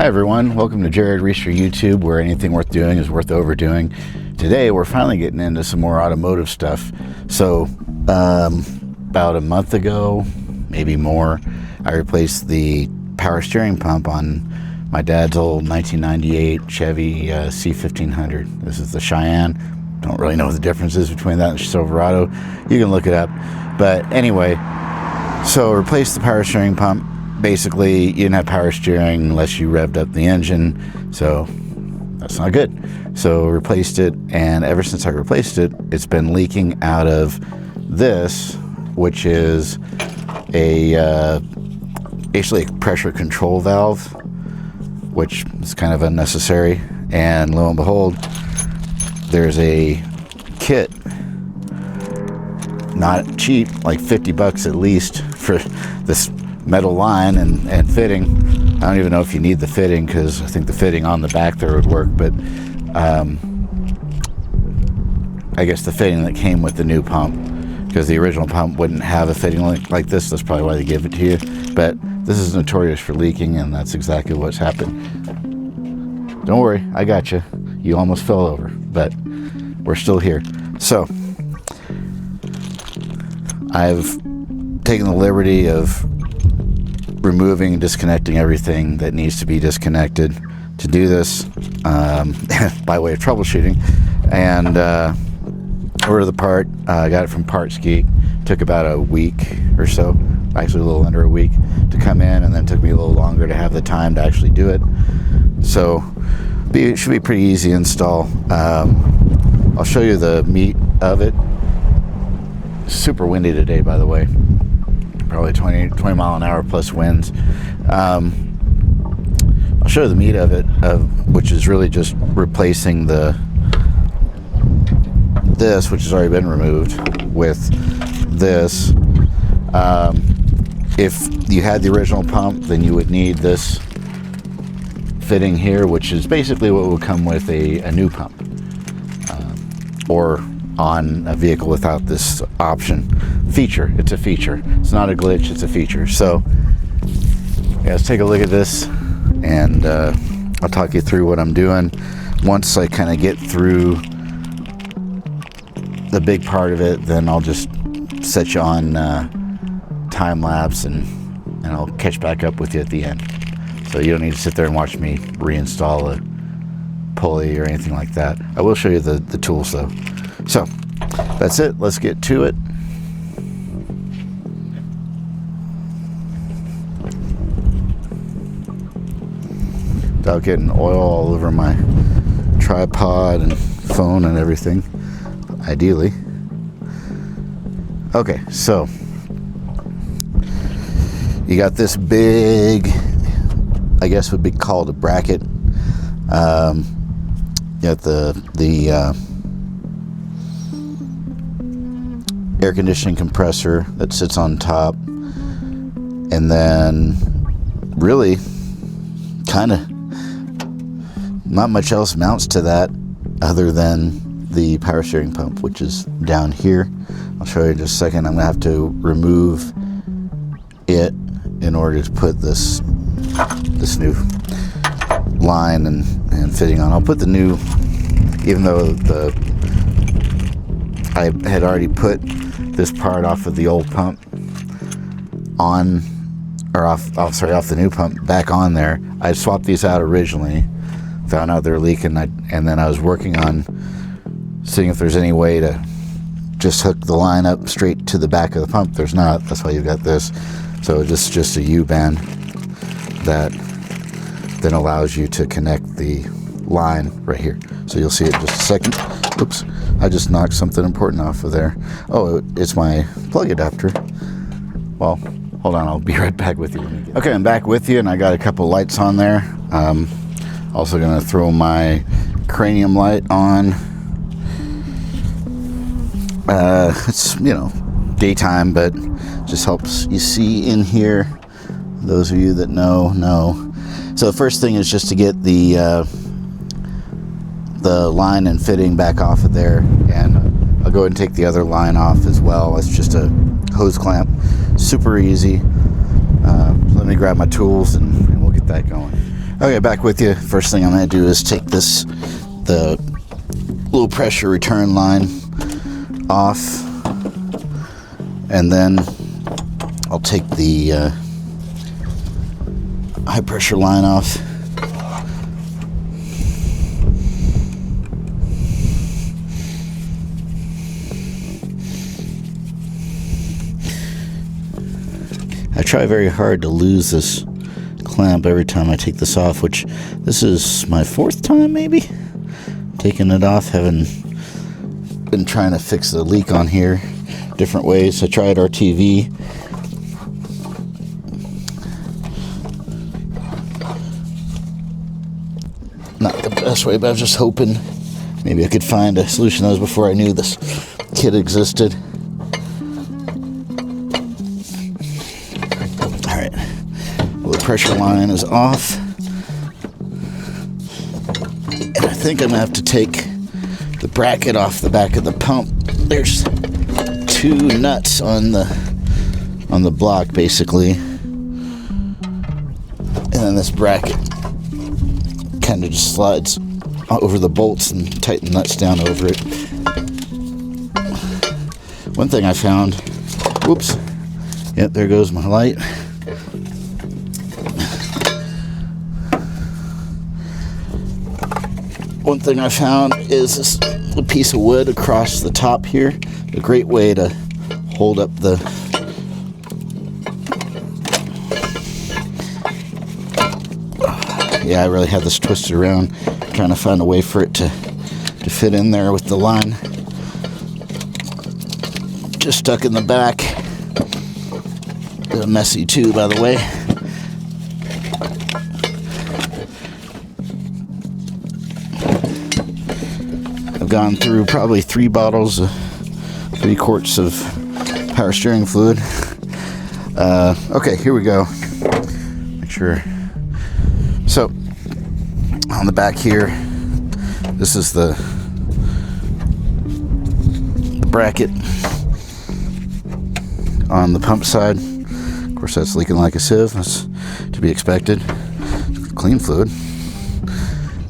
Hi everyone, welcome to Gerad Riester YouTube, where anything worth doing is worth overdoing. Today we're finally getting into some more automotive stuff. So about a month ago, maybe more, I replaced the power steering pump on my dad's old 1998 Chevy C1500. This is the Cheyenne. Don't really know what the difference is between that and Silverado. You can look it up. But anyway, so replaced the power steering pump. Basically, you didn't have power steering unless you revved up the engine, so that's not good. So replaced it, and ever since I replaced it, it's been leaking out of this, which is basically a pressure control valve, which is kind of unnecessary. And lo and behold, there's a kit, not cheap, like 50 bucks at least for this metal line and fitting. I don't even know if you need the fitting, because I think the fitting on the back there would work, but I guess the fitting that came with the new pump, because the original pump wouldn't have a fitting like this. That's probably why they gave it to you. But this is notorious for leaking, and that's exactly what's happened. Don't worry, I got you. You almost fell over, but we're still here. So I've taken the liberty of removing and disconnecting everything that needs to be disconnected to do this by way of troubleshooting, and ordered the part. I got it from Parts Geek. Took about a week or so, actually a little under a week, to come in, and then took me a little longer to have the time to actually do it. So it should be pretty easy install. I'll show you the meat of it. Super windy today, by the way. Probably 20 mile an hour plus winds. I'll show you the meat of it, which is really just replacing this, which has already been removed, with this. If you had the original pump, then you would need this fitting here, which is basically what would come with a new pump, or on a vehicle without this option. Feature. It's a feature. It's not a glitch, it's a feature. So yeah, let's take a look at this, and I'll talk you through what I'm doing. Once I kind of get through the big part of it, then I'll just set you on time lapse, and I'll catch back up with you at the end. So you don't need to sit there and watch me reinstall a pulley or anything like that. I will show you the tools though. So that's it. Let's get to it. Without getting oil all over my tripod and phone and everything, ideally. Okay, so you got this big, I guess would be called a bracket. You got the air conditioning compressor that sits on top, and then really kind of not much else mounts to that other than the power steering pump, which is down here. I'll show you in just a second. I'm gonna have to remove it in order to put this new line and fitting on. I'll put the new, even though I had already put this part off of the old pump on, or off the new pump back on there. I swapped these out originally, found out they were leaking, and then I was working on seeing if there's any way to just hook the line up straight to the back of the pump. There's not. That's why you've got this. So just a U-band that then allows you to connect the line right here. So you'll see it in just a second. Oops, I just knocked something important off of there. Oh, it's my plug adapter. Well, hold on, I'll be right back with you. Okay, I'm back with you, and I got a couple lights on there. Also gonna throw my cranium light on. It's, daytime, but just helps you see in here. Those of you that know. So the first thing is just to get the line and fitting back off of there, and I'll go ahead and take the other line off as well. It's just a hose clamp, super easy. Let me grab my tools and we'll get that going. Okay, back with you. First thing I'm going to do is take the low pressure return line off, and then I'll take the high pressure line off. I try very hard to lose this clamp every time I take this off, which this is my 4th time maybe taking it off, having been trying to fix the leak on here different ways. I tried RTV, not the best way, but I was just hoping maybe I could find a solution. That was before I knew this kit existed. Alright, well, the pressure line is off, and I think I'm going to have to take the bracket off the back of the pump. There's 2 nuts on the block basically, and then this bracket kind of just slides over the bolts and tighten the nuts down over it. One thing I found, whoops, yep, there goes my light. One thing I found is this little piece of wood across the top here. A great way to hold up the I really had this twisted around, trying to find a way for it to fit in there with the line. Just stuck in the back. A bit messy too, by the way. I've gone through probably 3 bottles of 3 quarts of power steering fluid. Okay, here we go. Make sure. So, on the back here, this is the bracket on the pump side. Of course, that's leaking like a sieve. That's to be expected. Clean fluid.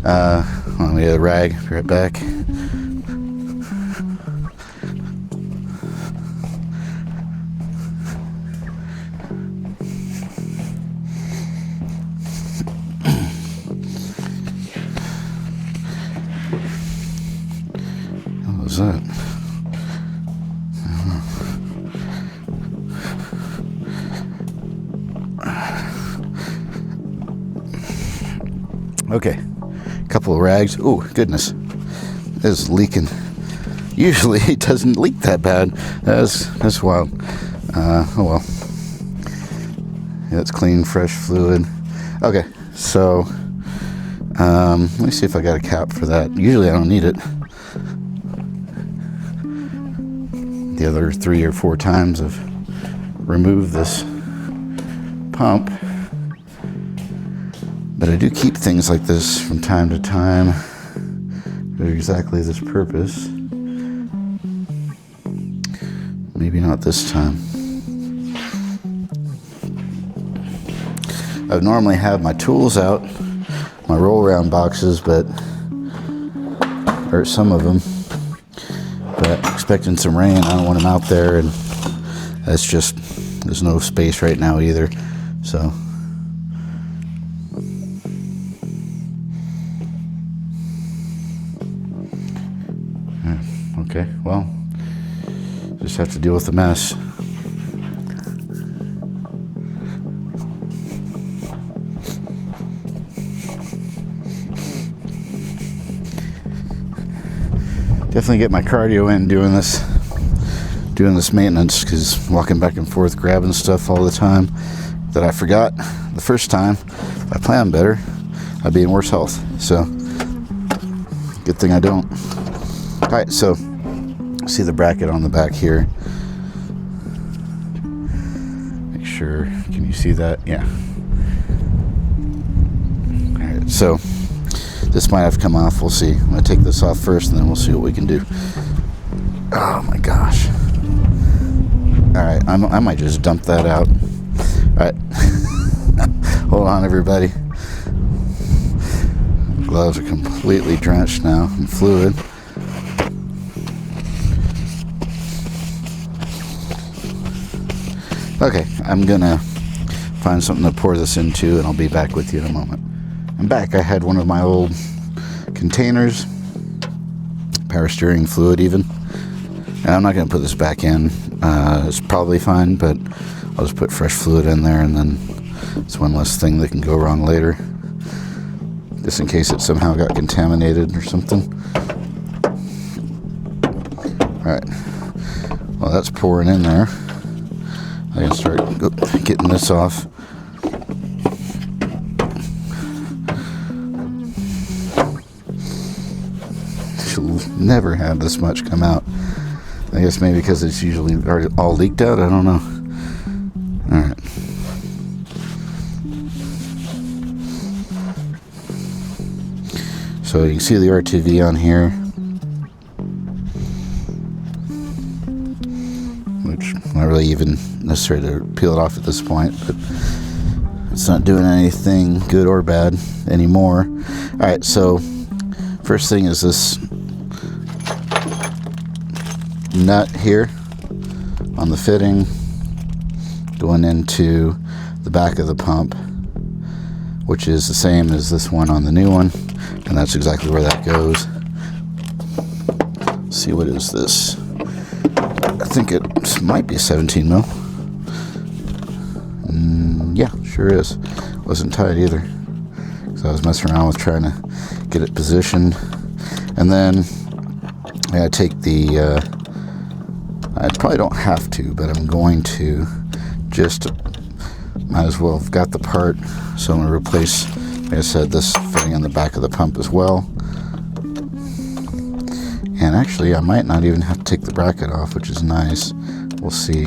Well, we had a rag. Be right back. What was that? Okay, a couple of rags. Oh, goodness. It's leaking. Usually it doesn't leak that bad. That's wild. Oh well. Yeah, it's clean, fresh fluid. Okay, so let me see if I got a cap for that. Usually I don't need it. The other 3 or 4 times I've removed this pump. But I do keep things like this from time to time for exactly this purpose. Maybe not this time. I would normally have my tools out, my roll-around boxes, or some of them. But expecting some rain, I don't want them out there, and that's just, there's no space right now either. So. Okay, well, just have to deal with the mess. Definitely get my cardio in doing this maintenance, because walking back and forth grabbing stuff all the time that I forgot the first time. If I planned better, I'd be in worse health. So good thing I don't. All right, so see the bracket on the back here. Make sure, can you see that? Yeah. All right, so this might have come off. We'll see. I'm gonna take this off first, and then we'll see what we can do. Oh my gosh. All right, I might just dump that out. All right. Hold on, everybody. Gloves are completely drenched now in fluid. Okay, I'm gonna find something to pour this into and I'll be back with you in a moment. I'm back. I had one of my old containers, power steering fluid even, and I'm not gonna put this back in. It's probably fine, but I'll just put fresh fluid in there, and then it's one less thing that can go wrong later, just in case it somehow got contaminated or something. Alright, well, that's pouring in there. I can start getting this off. She'll never have this much come out. I guess maybe because it's usually already all leaked out. I don't know. Alright. So you can see the RTV on here, which not really even necessary to peel it off at this point, but it's not doing anything good or bad anymore. Alright, so first thing is this nut here on the fitting going into the back of the pump, which is the same as this one on the new one, and that's exactly where that goes. Let's see, what is this? I think it might be a 17 mil. Yeah, sure is. Wasn't tight either, so I was messing around with trying to get it positioned. And then I take the I probably don't have to, but I'm going to, just might as well have got the part. So I'm going to replace, like I said, this fitting on the back of the pump as well. And actually I might not even have to take the bracket off, which is nice. We'll see.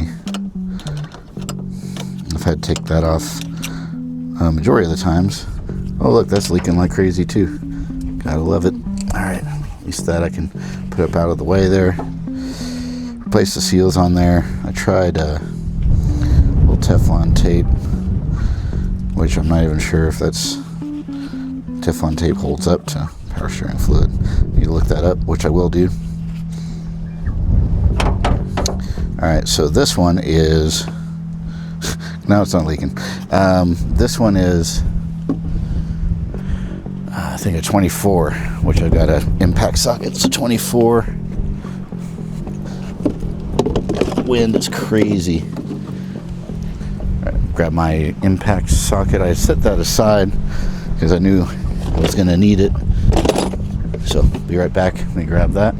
I've had to take that off majority of the times. Oh look, that's leaking like crazy too. Gotta love it. Alright, at least that I can put up out of the way there. Replace the seals on there. I tried a little Teflon tape, which I'm not even sure if that's Teflon tape holds up to power steering fluid. Need to look that up, which I will do. Alright, so this one is no, it's not leaking. This one is I think a 24, which I got an impact socket. It's a 24. Wind is crazy. Right, grab my impact socket. I set that aside because I knew I was going to need it. So be right back. Let me grab that.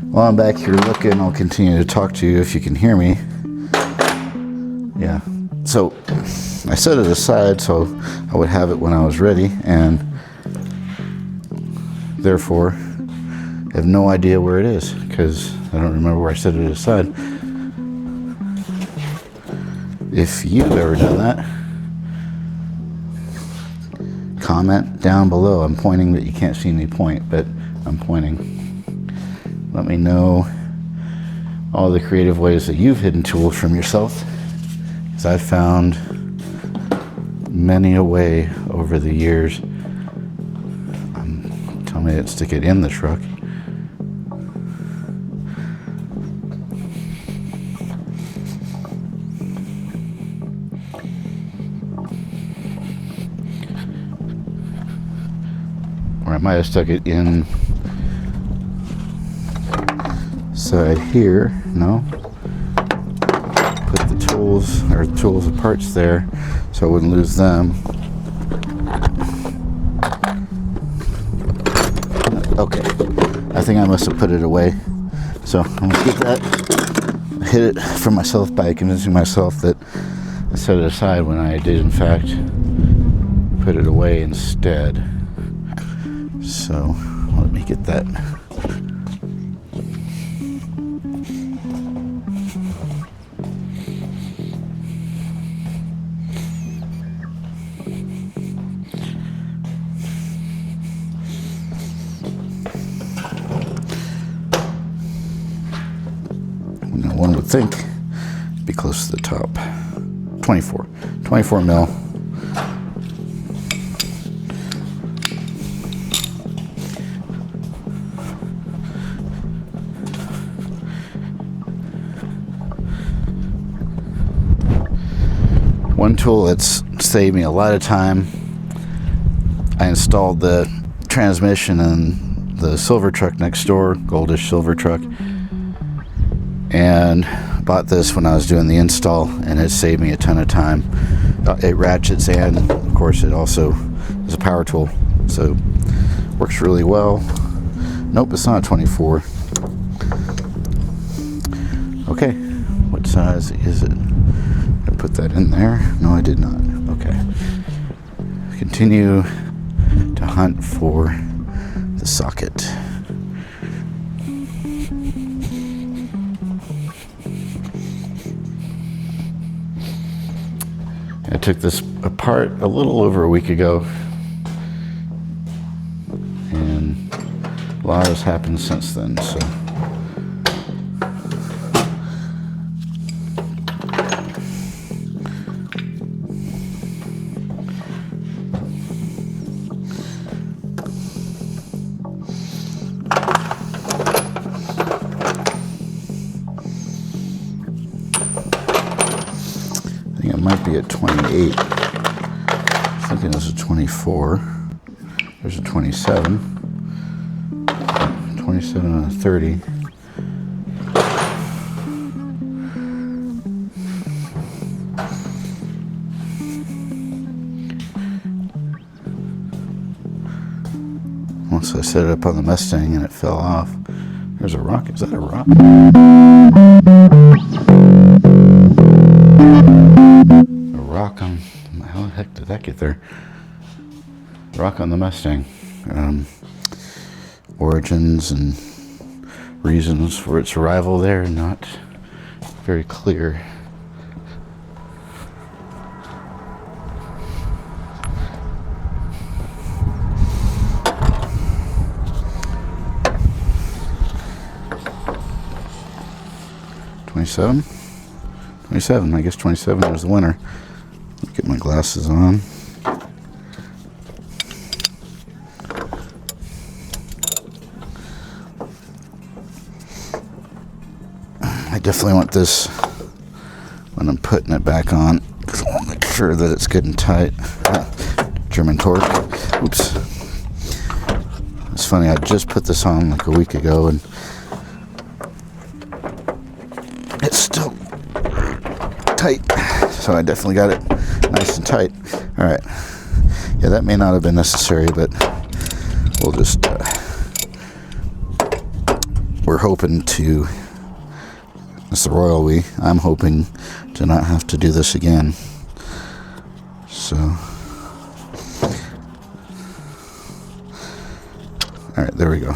While I'm back here looking, I'll continue to talk to you if you can hear me. Yeah, so I set it aside so I would have it when I was ready, and therefore I have no idea where it is because I don't remember where I set it aside. If you've ever done that, comment down below. I'm pointing, but you can't see me point, but I'm pointing. Let me know all the creative ways that you've hidden tools from yourself, because I've found many a way over the years. Tell me to stick it in the truck. Or I might have stuck it in side here. No, put the tools or tools and parts there so I wouldn't lose them. Okay, I think I must have put it away, so I'm gonna get that. I hid it for myself by convincing myself that I set it aside when I did in fact put it away instead. So let me get that. one would think be close to the top. 24 mil. One tool that's saved me a lot of time, I installed the transmission in the silver truck next door, goldish silver truck, and bought this when I was doing the install, and it saved me a ton of time. It ratchets, and of course it also is a power tool, so works really well. Nope, it's not 24. Okay, what size is it? I put that in there. No, I did not. Okay. Continue to hunt for the socket. I took this apart a little over a week ago, and a lot has happened since then, so it might be at 28. I'm thinking there's a 24. There's a 27. 27 and a 30. Once I set it up on the Mustang and it fell off. There's a rock. Is that a rock? Rock on, how the heck did that get there? Rock on the Mustang. Origins and reasons for its arrival there, not very clear. $27? 27, I guess 27 is the winner. Get my glasses on. I definitely want this when I'm putting it back on, because I want to make sure that it's good and tight. German torque. Oops. It's funny, I just put this on like a week ago and it's still tight. So I definitely got it nice and tight. All right. Yeah, that may not have been necessary, but we'll just, we're hoping to, it's the royal we, I'm hoping to not have to do this again. So, all right, there we go.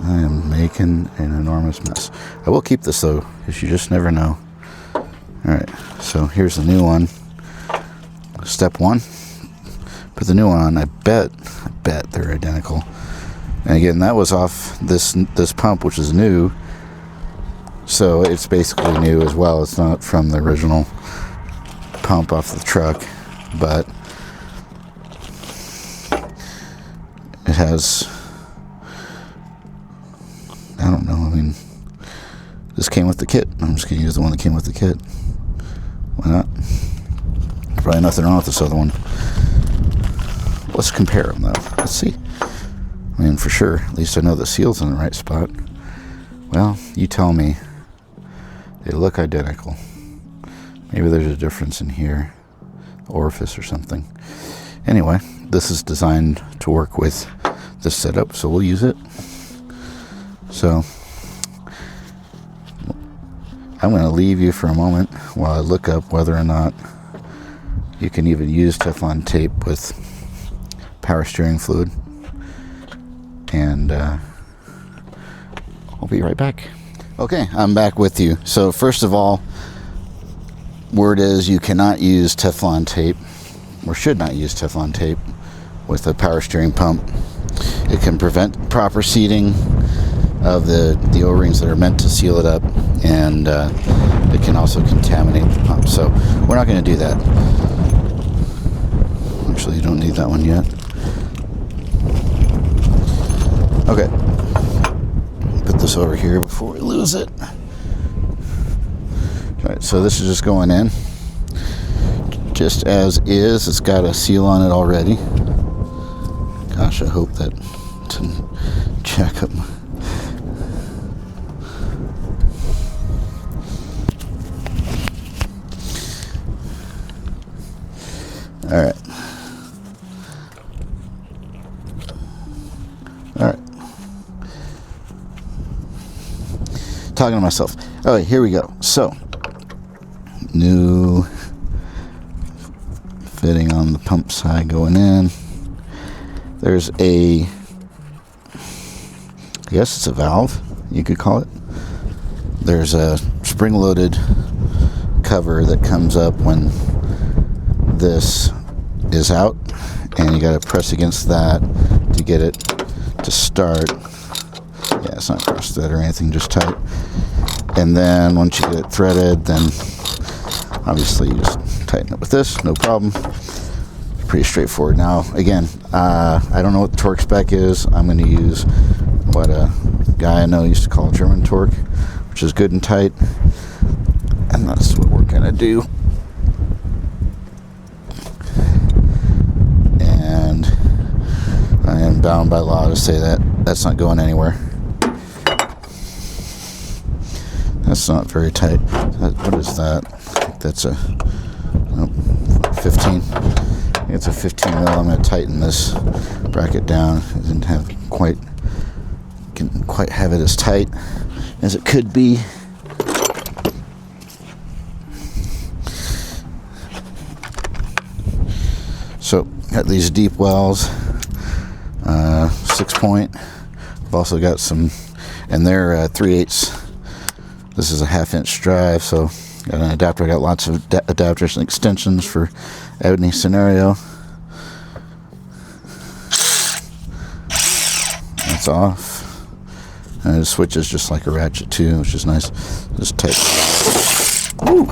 I am making an enormous mess. I will keep this though, because you just never know. Alright, so here's the new one. Step one. Put the new one on. I bet they're identical. And again, that was off this pump, which is new. So it's basically new as well. It's not from the original pump off the truck, but it has, I don't know, I mean, this came with the kit. I'm just going to use the one that came with the kit. Why not? Probably nothing wrong with this other one. Let's compare them though. Let's see. I mean, for sure, at least I know the seal's in the right spot. Well, you tell me. They look identical. Maybe there's a difference in here, orifice or something. Anyway, this is designed to work with this setup, so we'll use it. So I'm going to leave you for a moment while I look up whether or not you can even use Teflon tape with power steering fluid. And I'll be right back. Okay, I'm back with you. So first of all, word is you cannot use Teflon tape, or should not use Teflon tape with a power steering pump. It can prevent proper seating of the O-rings that are meant to seal it up. and it can also contaminate the pump. So we're not going to do that. Actually, you don't need that one yet. Okay, put this over here before we lose it. Alright, so this is just going in just as is. It's got a seal on it already. Gosh, I hope that didn't jack up. Alright. Alright. Talking to myself. Alright, here we go. So, new fitting on the pump side going in. There's I guess it's a valve, you could call it. There's a spring-loaded cover that comes up when this is out, and you got to press against that to get it to start. Yeah, it's not cross-thread or anything, just tight. And then once you get it threaded, then obviously you just tighten it with this, no problem. Pretty straightforward. Now, again, I don't know what the torque spec is. I'm going to use what a guy I know used to call German torque, which is good and tight. And that's what we're going to do. And I am bound by law to say that that's not going anywhere. That's not very tight. What is that? I think that's a 15. I think it's a 15 mil. I'm going to tighten this bracket down. I didn't have quite have it as tight as it could be. So got these deep wells, 6-point. I've also got some, and they're 3/8. This is a 1/2-inch drive, so got an adapter. I got lots of adapters and extensions for any scenario. That's off. And it switches just like a ratchet too, which is nice. Just tight. Ooh.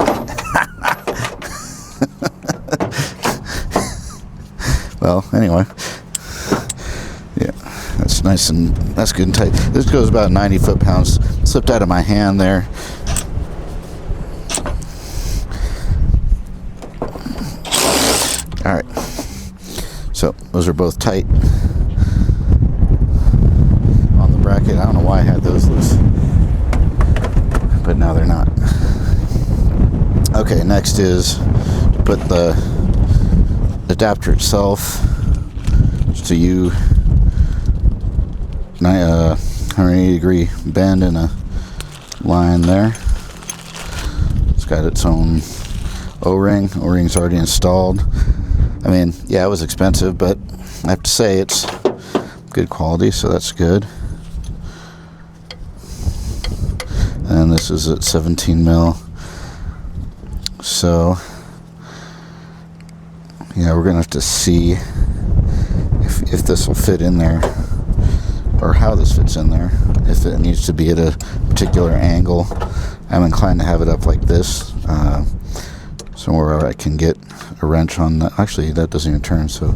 Well, anyway, yeah, that's nice and that's good and tight. This goes about 90 foot-pounds. Slipped out of my hand there. All right, so those are both tight on the bracket. I don't know why I had those loose, but now they're not. Okay, next is to put the adapter itself to 180 degree bend in a line there. It's got its own O-ring. O-ring's already installed. I mean, yeah, it was expensive, but I have to say it's good quality, so that's good. And this is at 17 mil. So yeah, we're gonna have to see if this will fit in there, or how this fits in there. If it needs to be at a particular angle, I'm inclined to have it up like this, somewhere where I can get a wrench on that. Actually, that doesn't even turn. So,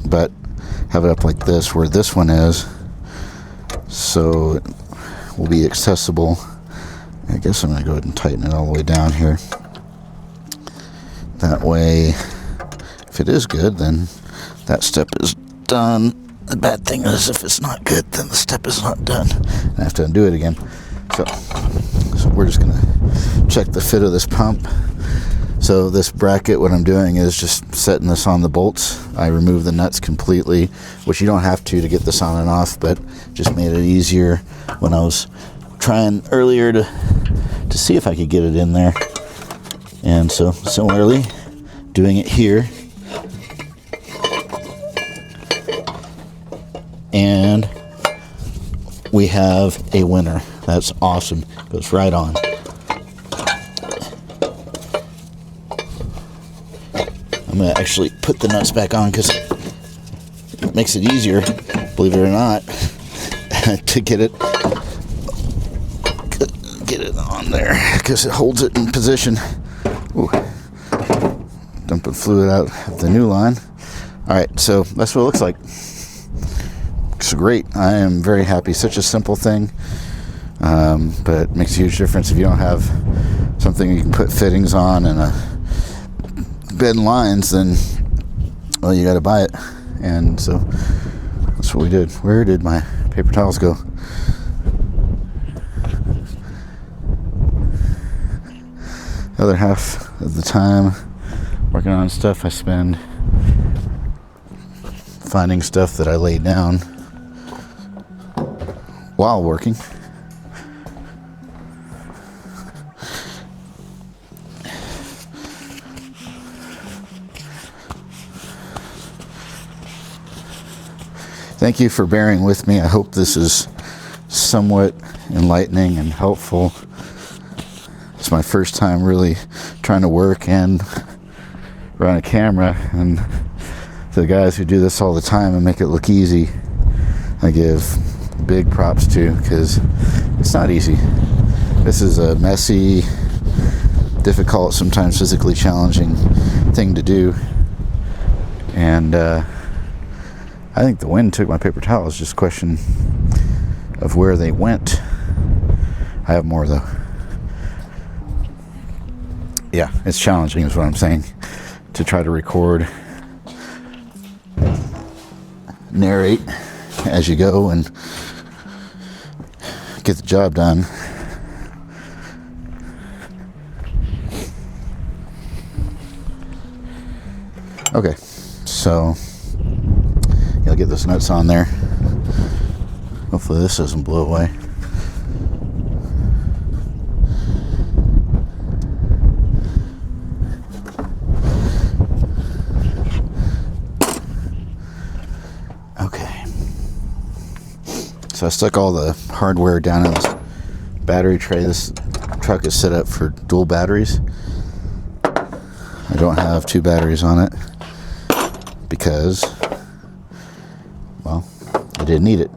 but have it up like this, where this one is, so it will be accessible. I guess I'm gonna go ahead and tighten it all the way down here. That way, if it is good, then that step is done. The bad thing is, if it's not good, then the step is not done. I have to undo it again. So we're just gonna check the fit of this pump. So this bracket, what I'm doing is just setting this on the bolts. I remove the nuts completely, which you don't have to get this on and off, but just made it easier when I was trying earlier to see if I could get it in there. And so similarly, doing it here. And we have a winner. That's awesome. Goes right on. I'm going to actually put the nuts back on because it makes it easier, believe it or not, to get get it on there because it holds it in position. Ooh. Dumping fluid out of the new line. Alright, so that's what it looks like. It's great. I am very happy. Such a simple thing, but it makes a huge difference if you don't have something you can put fittings on and a bed and lines, then, well, you got to buy it. And so that's what we did. Where did my paper towels go? The other half of the time working on stuff I spend finding stuff that I laid down while working. Thank you for bearing with me. I hope this is somewhat enlightening and helpful. It's my first time really trying to work and run a camera, and to the guys who do this all the time and make it look easy, I give big props to, because it's not easy. This is a messy, difficult, sometimes physically challenging thing to do, and I think the wind took my paper towels. Just a question of where they went. I have more though. Yeah, it's challenging is what I'm saying, to try to record, narrate as you go, and get the job done. Okay, so I'll get those nuts on there. Hopefully this doesn't blow away. Okay. So I stuck all the hardware down in this battery tray. This truck is set up for dual batteries. I don't have two batteries on it because, well, I didn't need it.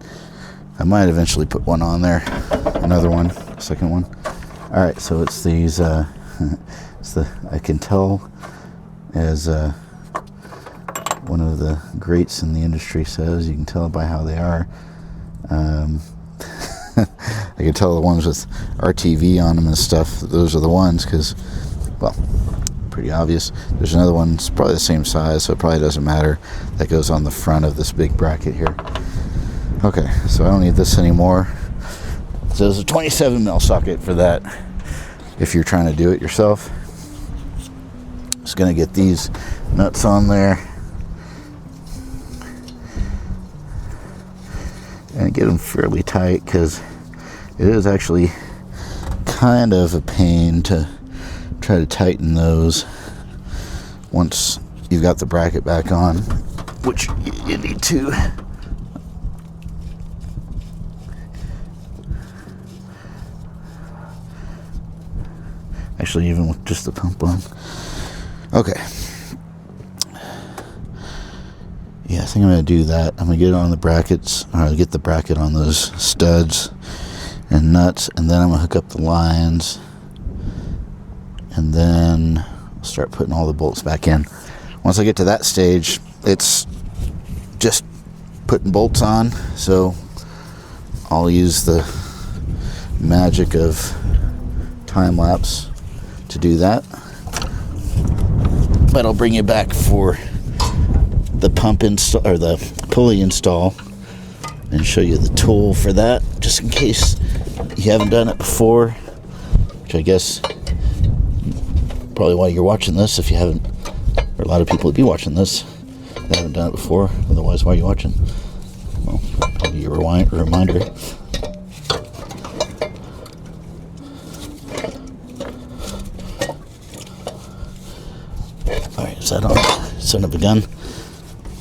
I might eventually put one on there, another one, second one. All right, so it's these. It's the, I can tell, as one of the greats in the industry says, you can tell by how they are. I can tell the ones with RTV on them and stuff. Those are the ones, because, well, pretty obvious. There's another one, it's probably the same size, so it probably doesn't matter. That goes on the front of this big bracket here. Okay, so I don't need this anymore. So there's a 27 mil socket for that if you're trying to do it yourself. Just gonna get these nuts on there and get them fairly tight, because it is actually kind of a pain to try to tighten those once you've got the bracket back on, which you need to. Actually, even with just the pump on. Okay. Yeah, I think I'm going to do that. I'm going to get it on the brackets, or get the bracket on those studs and nuts, and then I'm going to hook up the lines, and then start putting all the bolts back in. Once I get to that stage, it's just putting bolts on, so I'll use the magic of time lapse to do that. But I'll bring you back for the pump install, or the pulley install, and show you the tool for that, just in case you haven't done it before, which I guess probably why you're watching this, if you haven't, or a lot of people would be watching this that haven't done it before. Otherwise, why are you watching? Well, probably a reminder. Alright, is that on? Son of a gun.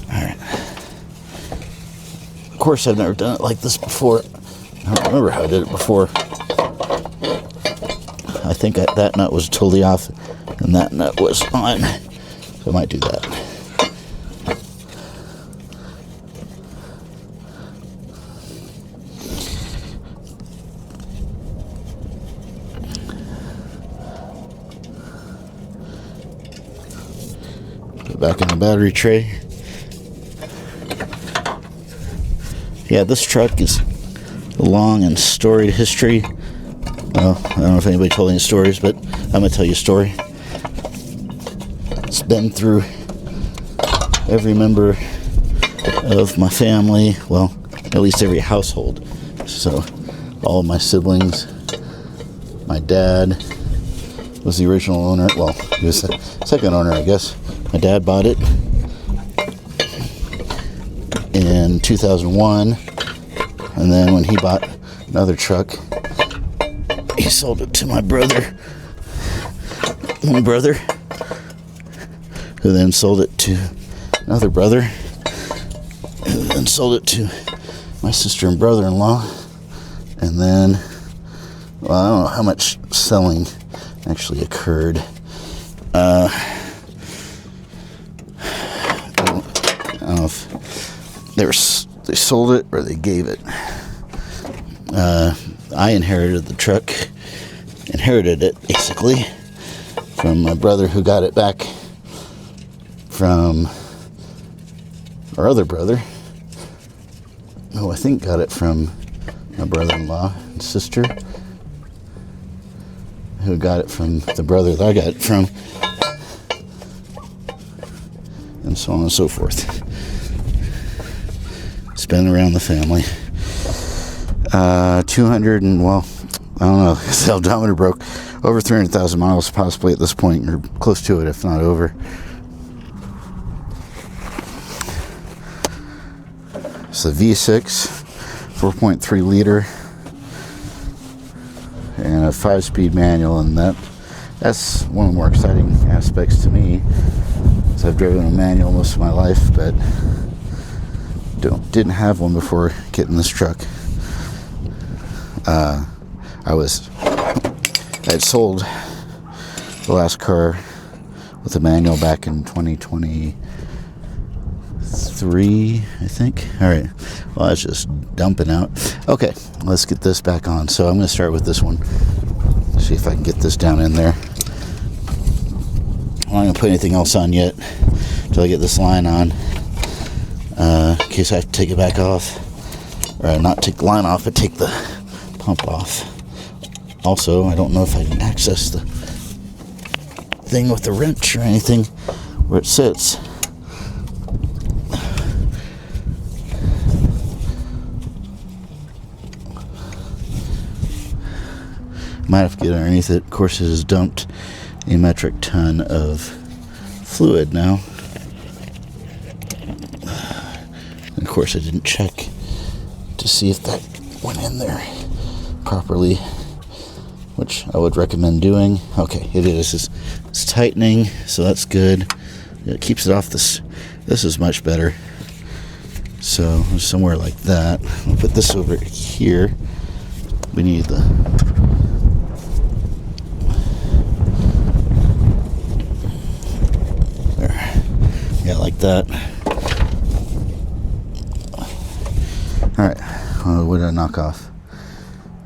Alright. Of course, I've never done it like this before. I don't remember how I did it before. I think that nut was totally off, and that nut was on. So I might do that. back in the battery tray. Yeah, this truck is a long and storied history. Well, I don't know if anybody told any stories, but I'm going to tell you a story. It's been through every member of my family, well, at least every household. So, all of my siblings. My dad was the original owner. Well, he was the second owner, I guess. My dad bought it in 2001. And then when he bought another truck, he sold it to my brother. One brother, who then sold it to another brother, who then sold it to my sister and brother-in-law. And then, well, I don't know how much selling actually occurred. I don't know if they sold it or they gave it. I inherited it basically from my brother, who got it back from our other brother, who I think got it from my brother-in-law and sister, who got it from the brother that I got it from, and so on and so forth. It's been around the family. 200 and, well, I don't know, the odometer broke. Over 300,000 miles possibly at this point, or close to it, if not over. It's a V6, 4.3 liter, and a 5-speed manual, and that's one of the more exciting aspects to me, because I've driven a manual most of my life, but didn't have one before getting this truck. I had sold the last car with a manual back in 2023, I think. All right. Well, that's just dumping out. Okay, let's get this back on. So I'm going to start with this one. See if I can get this down in there. I'm not going to put anything else on yet until I get this line on. In case I have to take it back off. Or not take the line off, but take the pump off. Also, I don't know if I can access the thing with the wrench or anything where it sits. Might have to get underneath it. Of course, it has dumped a metric ton of fluid now. And of course, I didn't check to see if that went in there properly, which I would recommend doing. Okay, it is. It's tightening, so that's good. It keeps it off this. This is much better. So somewhere like that. I'll put this over here. We need the there. Yeah, like that. All right. What did I knock off?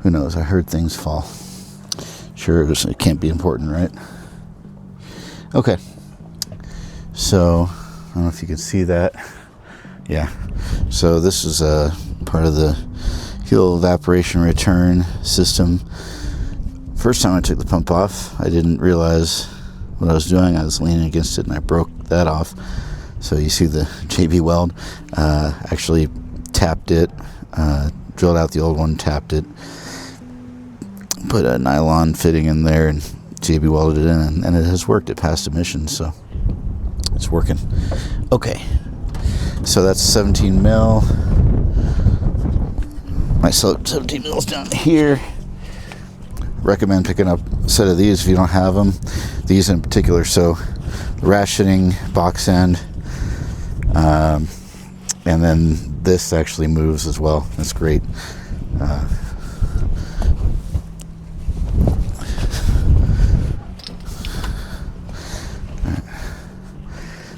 Who knows? I heard things fall. Sure, it can't be important, right? Okay. So, I don't know if you can see that. Yeah. So this is a part of the fuel evaporation return system. First time I took the pump off, I didn't realize what I was doing. I was leaning against it and I broke that off. So you see the JB weld. Actually tapped it, drilled out the old one, tapped it, put a nylon fitting in there, and JB welded it in, and it has worked. It passed emissions, so it's working. Okay, so that's 17 mil. My 17 mils down here. Recommend picking up a set of these if you don't have them. These in particular. So the rationing box end, and then this actually moves as well. That's great.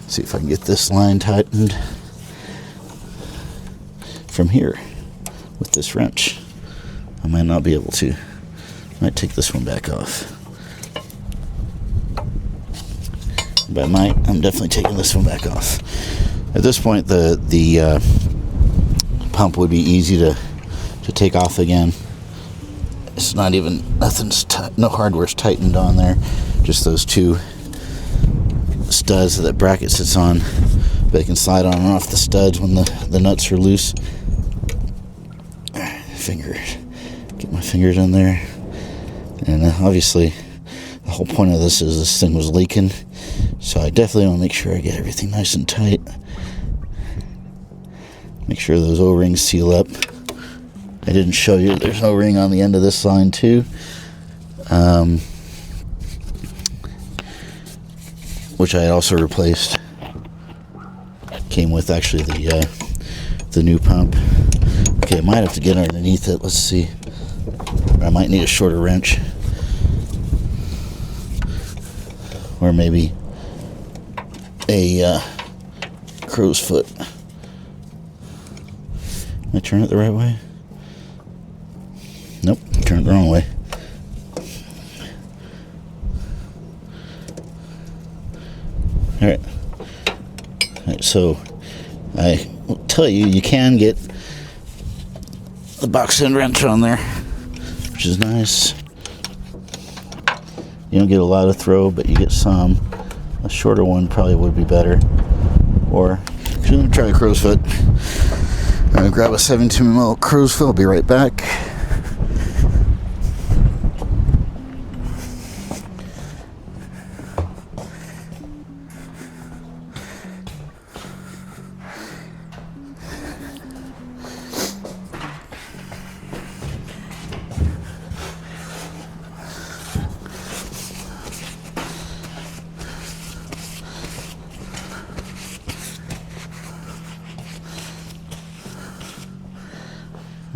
See if I can get this line tightened from here with this wrench. I might not be able to. Might take this one back off. But I'm definitely taking this one back off. At this point, the pump would be easy to take off again. It's not even, no hardware's tightened on there. Just those two studs that bracket sits on. They can slide on and off the studs when the nuts are loose. Get my fingers in there. And obviously, the whole point of this is this thing was leaking. So I definitely want to make sure I get everything nice and tight. Make sure those O-rings seal up. I didn't show you, there's an O-ring on the end of this line too. Which I also replaced. Came with actually the new pump. Okay, I might have to get underneath it. Let's see. I might need a shorter wrench. Or maybe a crow's foot. Did I turn it the right way? Nope, turned it the wrong way. Alright, so I will tell you, you can get the box end wrench on there, which is nice. You don't get a lot of throw, but you get some. A shorter one probably would be better. Or, actually, let me try a crow's foot. I'm going to grab a 17mm crow's foot. I'll be right back.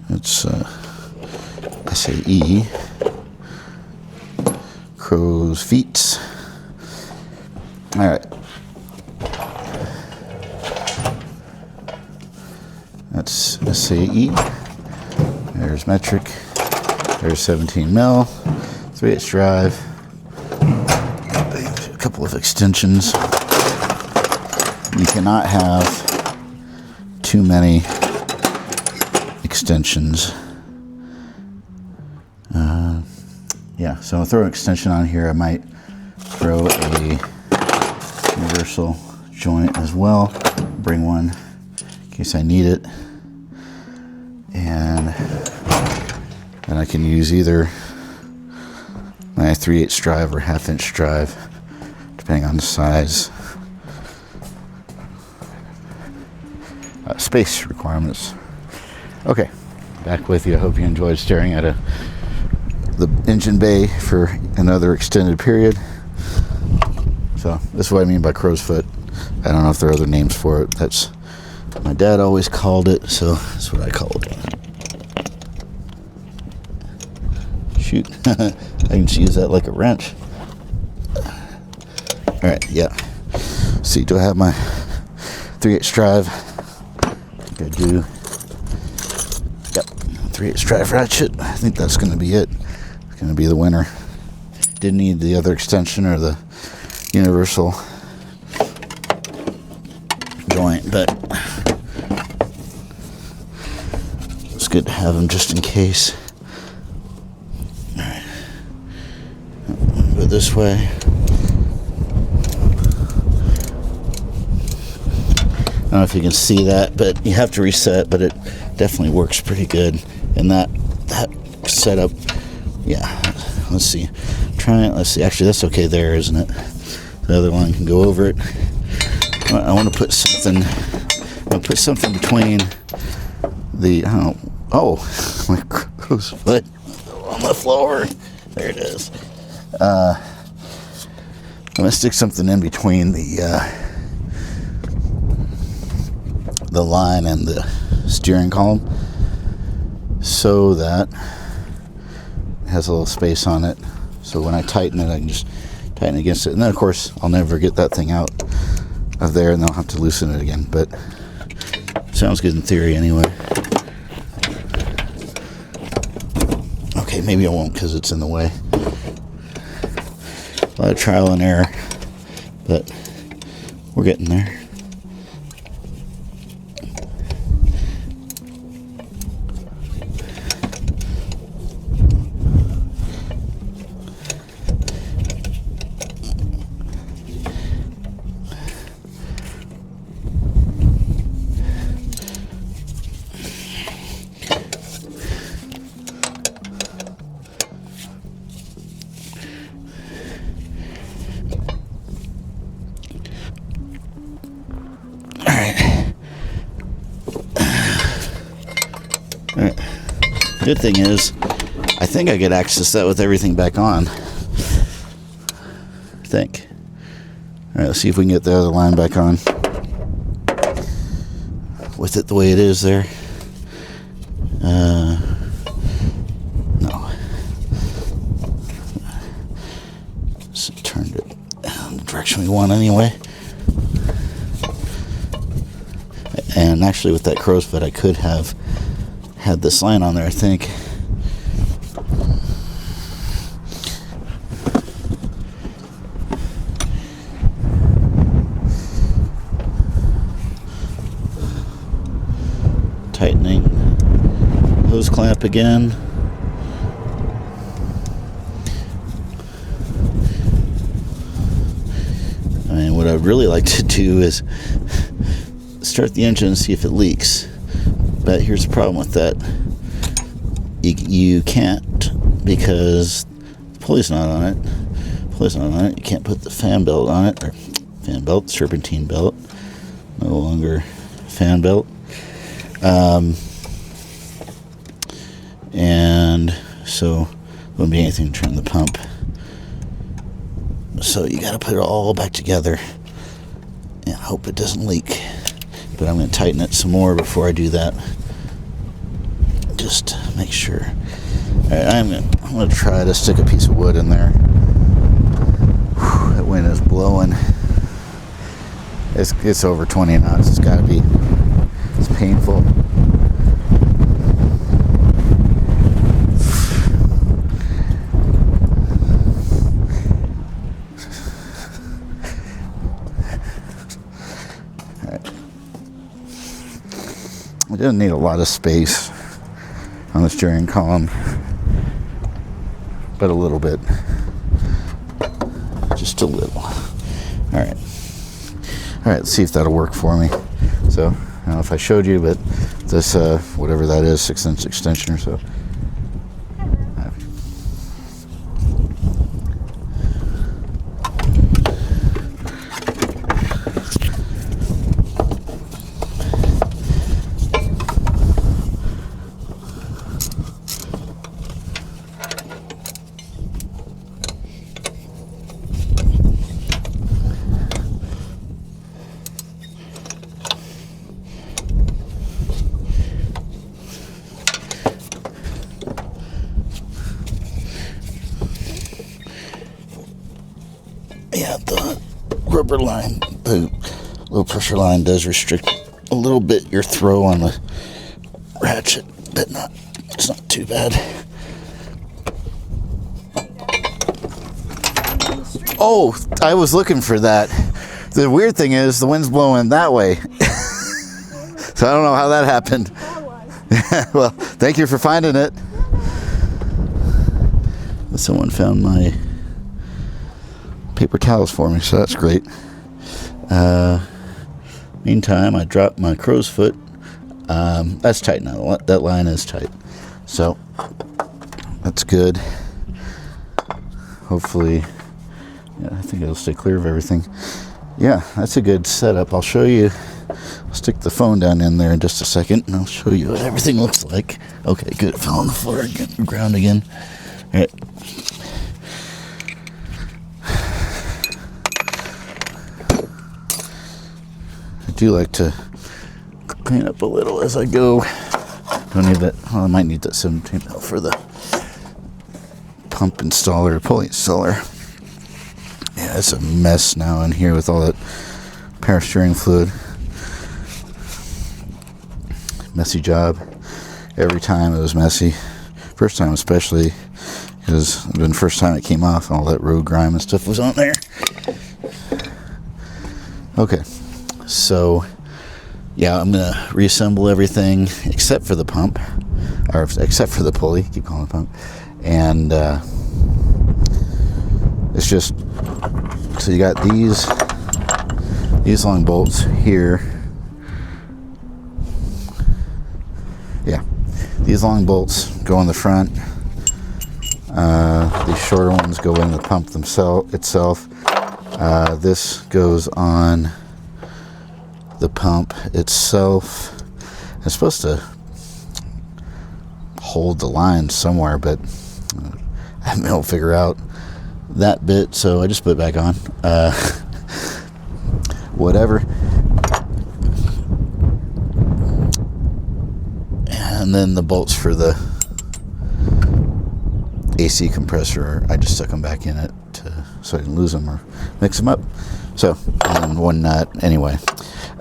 It's SAE crow's feet. All right, that's SAE. There's metric. There's 17mm, 3/8 drive. A couple of extensions. You cannot have too many extensions. Yeah, so I'll throw an extension on here. I might throw a universal joint as well. Bring one in case I need it. And then I can use either my 3/8 drive or 1/2" drive, depending on the size. Space requirements. Okay, back with you. I hope you enjoyed staring at the engine bay for another extended period. So this is what I mean by crow's foot. I don't know if there are other names for it. That's my dad always called it, so that's what I call it. Shoot, I can just use that like a wrench. All right, yeah. See, do I have my 3/8 drive? I think I do. Yep, 3/8 drive ratchet. I think that's going to be it. It's going to be the winner. Didn't need the other extension or the universal joint, but it's good to have them just in case. All right, go this way. I don't know if you can see that, but you have to reset, but it definitely works pretty good. And that setup, yeah, let's see. Let's see, actually that's okay there, isn't it? The other line can go over it. I want to put something, between the, my crow's foot on the floor. There it is. I'm going to stick something in between the line and the steering column so that it has a little space on it, so when I tighten it I can just tighten against it, and then of course I'll never get that thing out of there and then I'll have to loosen it again, but sounds good in theory anyway. Okay, maybe I won't because it's in the way. A lot of trial and error, but We're getting there. Alright. Good thing is, I think I could access that with everything back on. I think. Alright, let's see if we can get the other line back on. With it the way it is there. No. So turned it in the direction we want anyway. And actually with that crow's foot I could have had this line on there, I think. Tightening hose clamp again. I mean, what I'd really like to do is start the engine and see if it leaks. But here's the problem with that. You can't, because the pulley's not on it. The pulley's not on it. You can't put the fan belt on it, or fan belt, serpentine belt. No longer fan belt. And so there wouldn't be anything to turn the pump. So you got to put it all back together and hope it doesn't leak. But I'm going to tighten it some more before I do that. Just to make sure. Alright, I'm going to try to stick a piece of wood in there. Whew, that wind is blowing. It's over 20 knots. It's got to be. It's painful. It doesn't need a lot of space on the steering column, but a little bit, just a little. All right, let's see if that'll work for me. So, I don't know if I showed you, but this, whatever that is, 6-inch extension or so. Yeah, the rubber line, the low pressure line does restrict a little bit your throw on the ratchet, but it's not too bad. Oh, I was looking for that. The weird thing is the wind's blowing that way. So I don't know how that happened. Well, thank you for finding it. Someone found my paper towels for me, so that's great. Meantime, I dropped my crow's foot. That's tight now. That line is tight. So that's good. Hopefully, yeah, I think it'll stay clear of everything. Yeah, that's a good setup. I'll show you. I'll stick the phone down in there in just a second, and I'll show you what everything looks like. Okay, good. It fell on the floor again, ground again. All right. I do like to clean up a little as I go. Don't need that. Well, I might need that 17 for the pump installer, pulley installer. Yeah, it's a mess now in here with all that power steering fluid. Messy job. Every time it was messy. First time especially, because it was the first time it came off and all that road grime and stuff was on there. Okay, so yeah, I'm gonna reassemble everything except for the pump, or except for the pulley. Keep calling it pump, and it's just so you got these long bolts here. Yeah, these long bolts go in the front. These shorter ones go in the pump itself. This goes on the pump itself. It's supposed to hold the line somewhere, but I haven't been able to figure out that bit, so I just put it back on. Whatever. And then the bolts for the AC compressor, I just stuck them back in it so I didn't lose them or mix them up. So, and one nut. Anyway,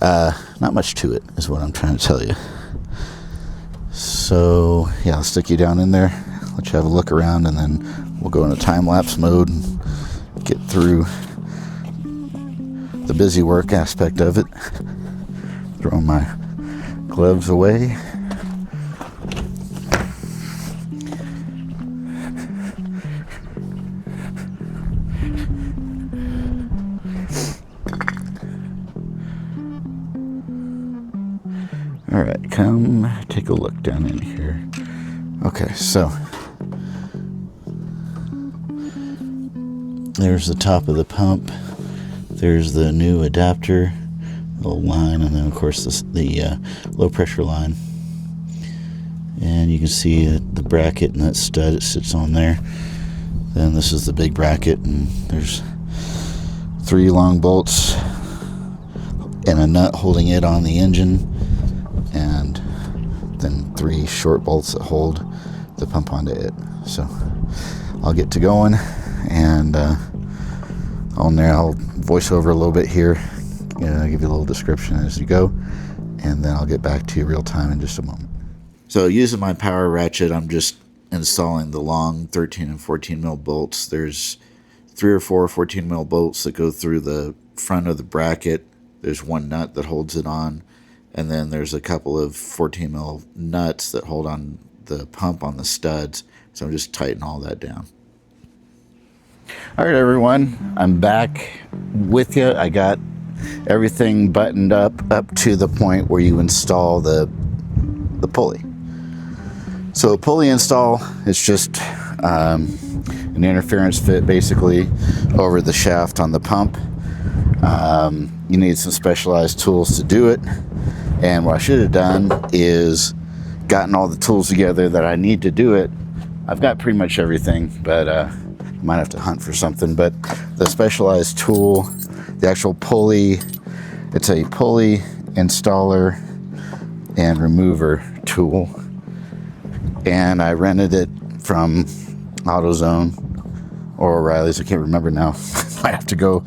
not much to it is what I'm trying to tell you. So, yeah, I'll stick you down in there, let you have a look around, and then we'll go into time-lapse mode and get through the busy work aspect of it. Throwing my gloves away. All right, come take a look down in here. Okay, so there's the top of the pump. There's the new adapter, little line, and then of course the low pressure line. And you can see the bracket and that stud it sits on there. Then this is the big bracket, and there's 3 long bolts and a nut holding it on the engine, and then 3 short bolts that hold the pump onto it. So I'll get to going, and on there I'll voice over a little bit here, give you a little description as you go, and then I'll get back to you real time in just a moment. So using my power ratchet, I'm just installing the long 13 and 14 mil bolts. There's 3 or 4 14 mil bolts that go through the front of the bracket. There's 1 nut that holds it on, and then there's a couple of 14 mil nuts that hold on the pump on the studs. So I'm just tightening all that down. All right, everyone, I'm back with you. I got everything buttoned up to the point where you install the pulley. So a pulley install is just an interference fit basically over the shaft on the pump. You need some specialized tools to do it. And what I should have done is gotten all the tools together that I need to do it. I've got pretty much everything, but might have to hunt for something. But the specialized tool, the actual pulley, it's a pulley installer and remover tool. And I rented it from AutoZone or O'Reilly's, I can't remember now. Might have to go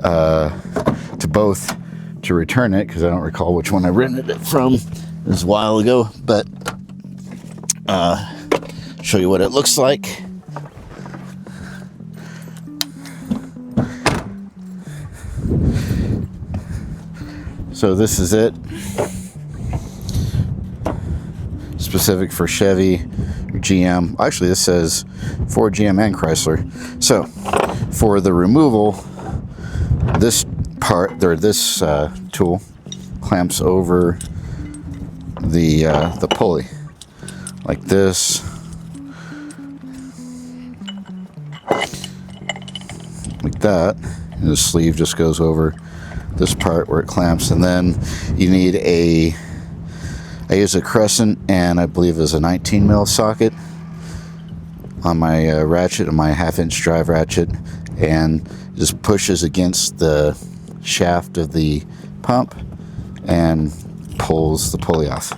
to both to return it, because I don't recall which one I rented it from. It was a while ago, but show you what it looks like. So this is it. Specific for Chevy or GM. Actually, this says for GM and Chrysler. So for the removal, this part, or this tool clamps over the pulley like this. Like that. And the sleeve just goes over this part where it clamps. And then you need I use a crescent, and I believe it's a 19 mil socket on my ratchet, on my 1/2-inch drive ratchet, and it just pushes against the shaft of the pump and pulls the pulley off.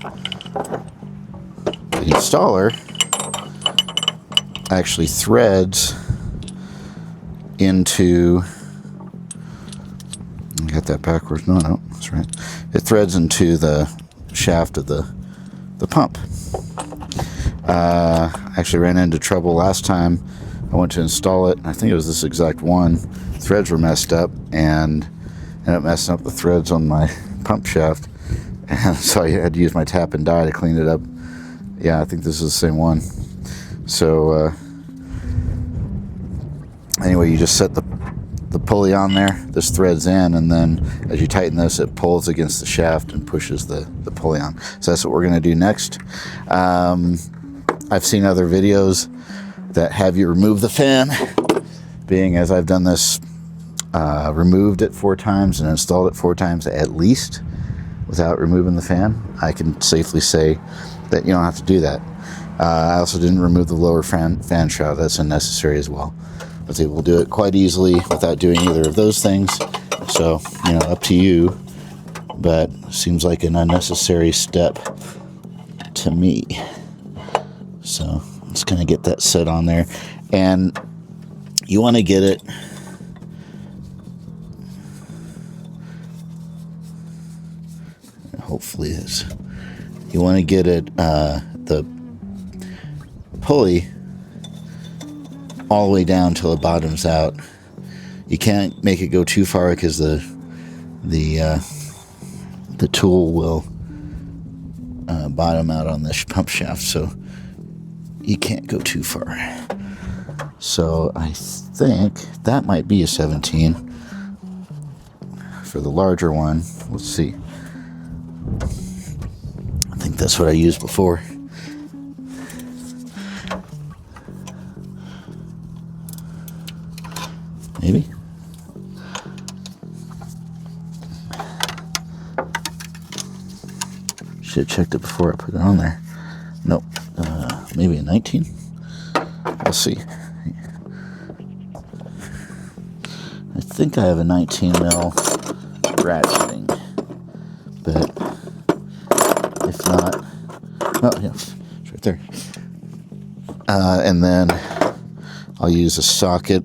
The installer actually threads into, I got that backwards, no, that's right. It threads into the shaft of the pump. Actually ran into trouble last time I went to install it. I think it was this exact one. Threads were messed up, and ended up messing up the threads on my pump shaft, and so I had to use my tap and die to clean it up. Yeah, I think this is the same one. So anyway, you just set the pulley on there, this threads in, and then as you tighten this, it pulls against the shaft and pushes the pulley on. So that's what we're going to do next. I've seen other videos that have you remove the fan, being as I've done this, removed it 4 times and installed it 4 times at least without removing the fan. I can safely say that you don't have to do that. I also didn't remove the lower fan shroud. That's unnecessary as well. I was able to do it quite easily without doing either of those things. So, you know, up to you, but seems like an unnecessary step to me. So I'm just going to get that set on there. And you want to get it hopefully is you want to get it the pulley all the way down till it bottoms out. You can't make it go too far because the tool will bottom out on this pump shaft, so you can't go too far. So I think that might be a 17 for the larger one. Let's see. I think that's what I used before. Maybe. Should have checked it before I put it on there. Nope. Maybe a 19. We'll see. I think I have a 19 mil ratcheting, but if not, oh yeah, it's right there. And then I'll use a socket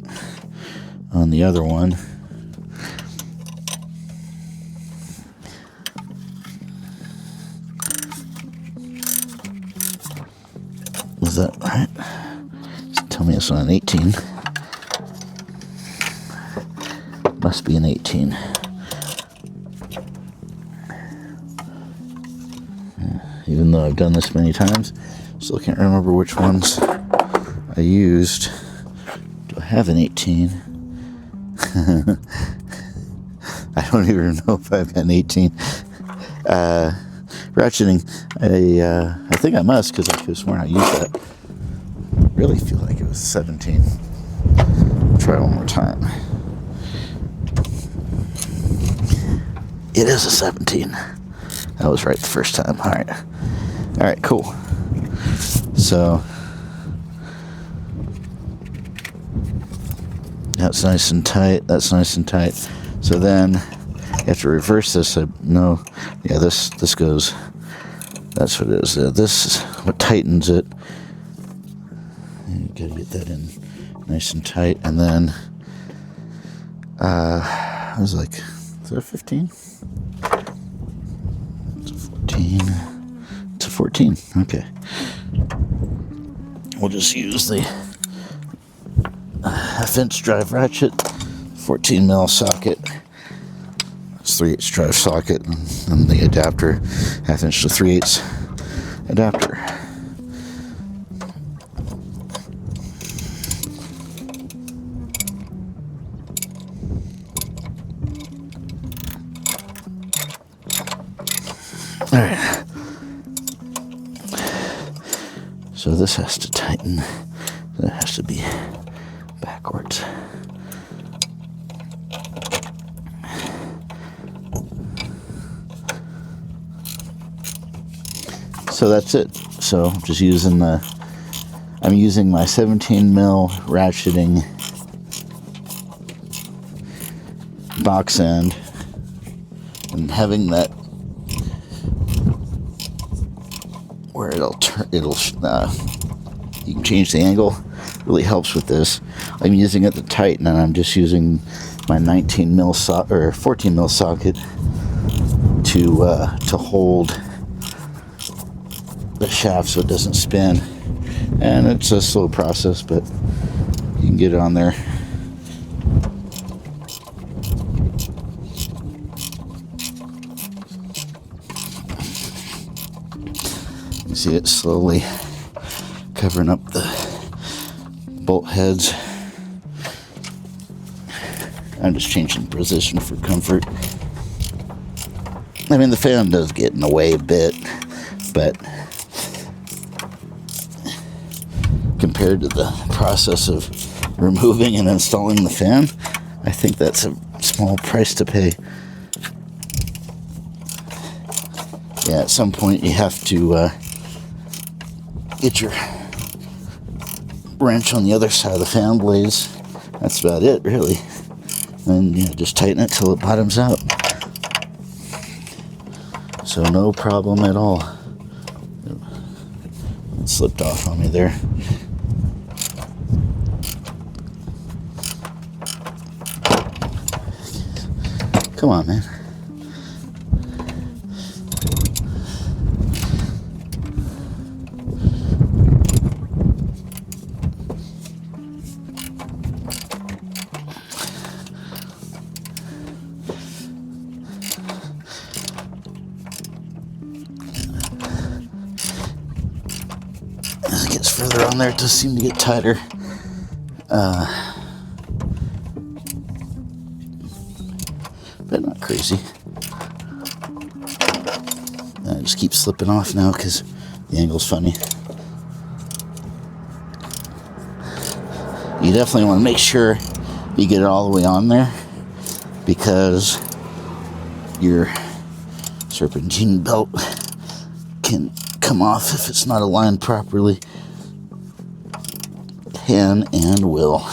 on the other one. Is that right? Tell me it's not an 18. Must be an 18. Even though I've done this many times, still can't remember which ones I used. Do I have an 18? I don't even know if I've got an 18. Ratcheting, I think I must, because I could have sworn I used that. I really feel like it was 17. Try one more time. It is a 17. I was right the first time. Alright, cool. So that's nice and tight. That's nice and tight. So then you have to reverse this. No, yeah, this goes. That's what it is. This is what tightens it. You gotta get that in nice and tight. And then I was like, is that a 15? It's a 14. It's a 14. Okay. We'll just use the half-inch drive ratchet, 14 mil socket. It's 3/8 drive socket, and the adapter, half-inch to 3/8 adapter. All right. So this has to tighten. That has to be backwards. So that's it. So I'm just using I'm using my 17 mil ratcheting box end and having that where it'll you can change the angle. Really helps with this. I'm using it to tighten, and I'm just using my 19 mil or 14 mil socket to hold the shaft so it doesn't spin. And it's a slow process, but you can get it on there. You see it slowly covering up the bolt heads. I'm just changing position for comfort. I mean, the fan does get in the way a bit, but compared to the process of removing and installing the fan, I think that's a small price to pay. Yeah, at some point you have to get your wrench on the other side of the fan blades. That's about it, really. And just tighten it till it bottoms out. So no problem at all. It slipped off on me there. Come on, man. As it gets further on there, it does seem to get tighter. But not crazy. I just keep slipping off now because the angle's funny. You definitely want to make sure you get it all the way on there, because your serpentine belt can come off if it's not aligned properly. Can and will.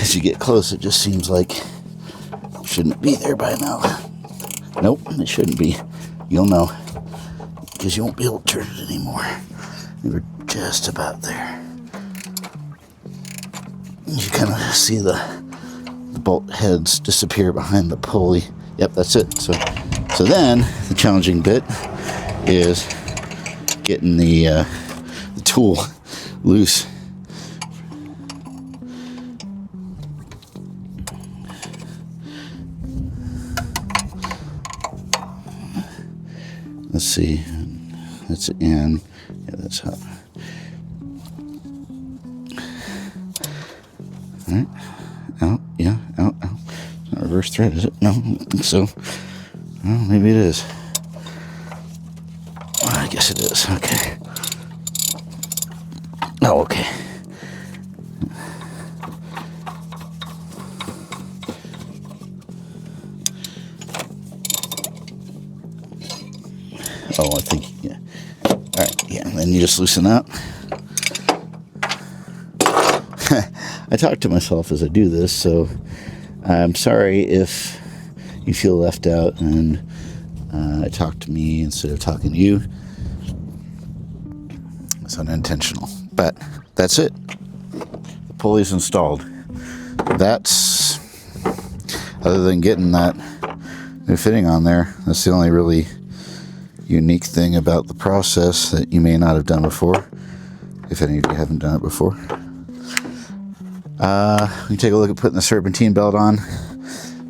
As you get close, it just seems like it shouldn't be there by now. Nope, it shouldn't be. You'll know, because you won't be able to turn it anymore. You were just about there. You kind of see the bolt heads disappear behind the pulley. Yep, that's it. So then the challenging bit is getting the tool loose. Let's see. That's it in. Yeah, that's how. All right. Out. Yeah. Out. Out. It's not reverse thread, is it? No, I don't think so. Well, maybe it is. Well, I guess it is. Okay. Oh, okay. Oh, I think, yeah. All right, yeah, and then you just loosen up. I talk to myself as I do this, so I'm sorry if you feel left out and talk to me instead of talking to you. It's unintentional, but that's it. The pulley's installed. That's, other than getting that new fitting on there, that's the only really unique thing about the process that you may not have done before, if any of you haven't done it before. We take a look at putting the serpentine belt on,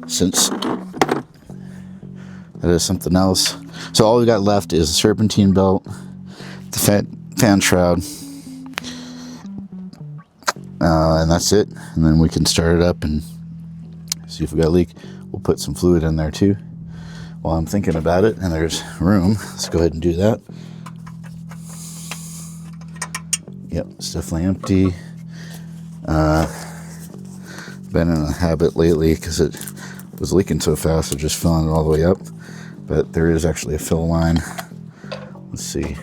since that is something else. So all we got left is the serpentine belt, the fan shroud, and that's it. And then we can start it up and see if we got a leak. We'll put some fluid in there too while I'm thinking about it, and there's room. Let's go ahead and do that. Yep, it's definitely empty. Been in a habit lately because it was leaking so fast, of just filling it all the way up. But there is actually a fill line. Let's see.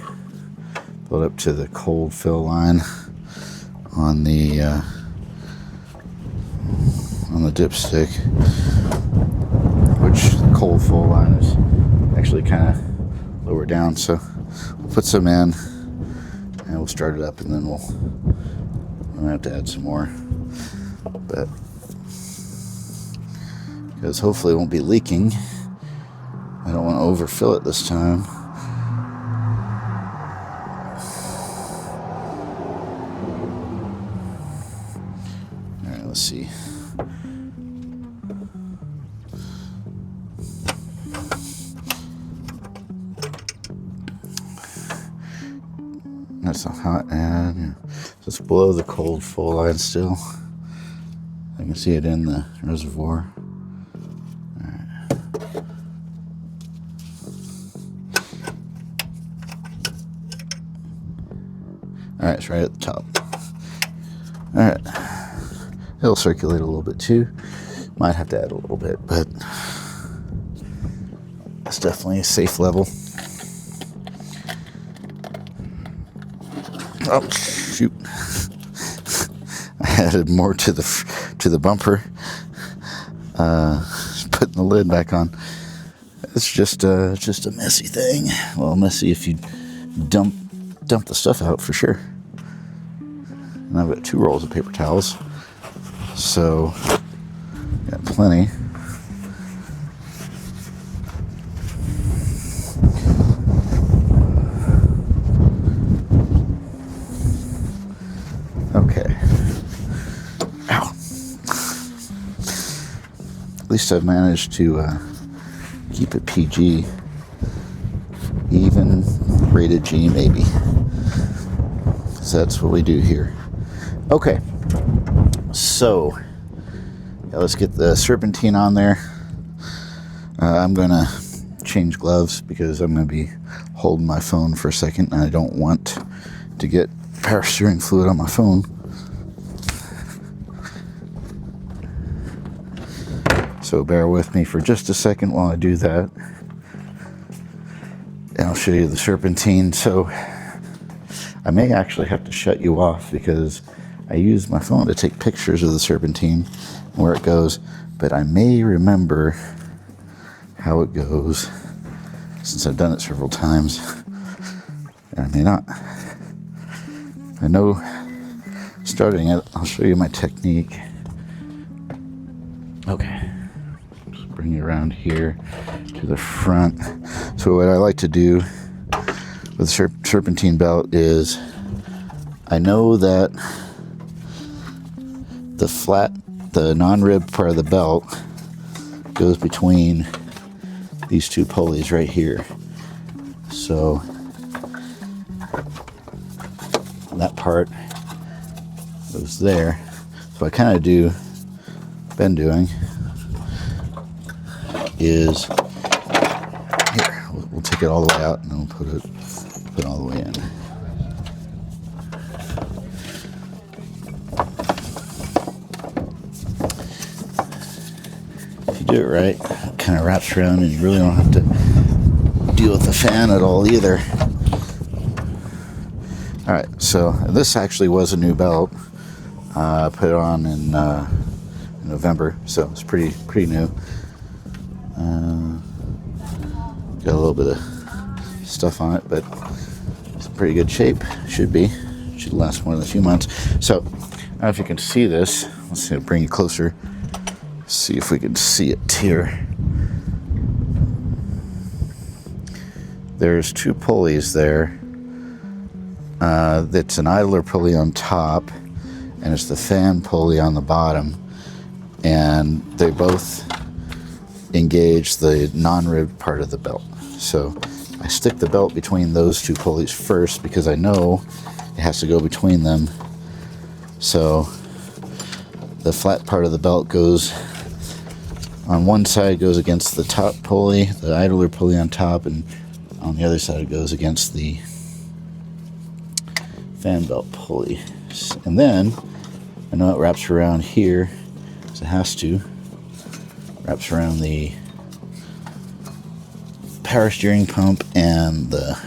Fill it up to the cold fill line on the dipstick, which the cold fill line is actually kind of lower down. So we'll put some in and we'll start it up, and then we'll have to add some more. But because hopefully it won't be leaking, I don't want to overfill it this time. All right, let's see. That's hot, and yeah. So it's below the cold full line still. I can see it in the reservoir. Alright, it's right at the top. Alright. It'll circulate a little bit too. Might have to add a little bit, but it's definitely a safe level. Oh, shoot. I added more to the bumper. Putting the lid back on. It's just a messy thing. Well, messy if you dump the stuff out for sure. And I've got 2 rolls of paper towels, so got plenty. Okay. Ow. At least I've managed to keep it PG, even rated G maybe. So that's what we do here. Okay, so yeah, let's get the serpentine on there. I'm gonna change gloves because I'm gonna be holding my phone for a second, and I don't want to get power steering fluid on my phone. So bear with me for just a second while I do that, and I'll show you the serpentine. So I may actually have to shut you off because I use my phone to take pictures of the serpentine, where it goes, but I may remember how it goes since I've done it several times, and I may not. I know starting it, I'll show you my technique. Okay, just bring it around here to the front. So what I like to do with the serpentine belt is, I know that the non-rib part of the belt goes between these 2 pulleys right here. So that part goes there. So I kind of been doing is, here, we'll take it all the way out and then we'll put it all the way in. Do it right, it kind of wraps around and you really don't have to deal with the fan at all either. Alright, so this actually was a new belt. I put it on in November, so it's pretty new. Got a little bit of stuff on it, but it's in pretty good shape. Should last more than a few months. So, I don't know if you can see this. Let's see, I'll bring it closer. See if we can see it here. There's 2 pulleys there. That's an idler pulley on top, and it's the fan pulley on the bottom. And they both engage the non-rib part of the belt. So I stick the belt between those 2 pulleys first because I know it has to go between them. So the flat part of the belt goes on one side, goes against the top pulley, the idler pulley on top, and on the other side it goes against the fan belt pulley. And then I know it wraps around here, so it has to. Wraps around the power steering pump and the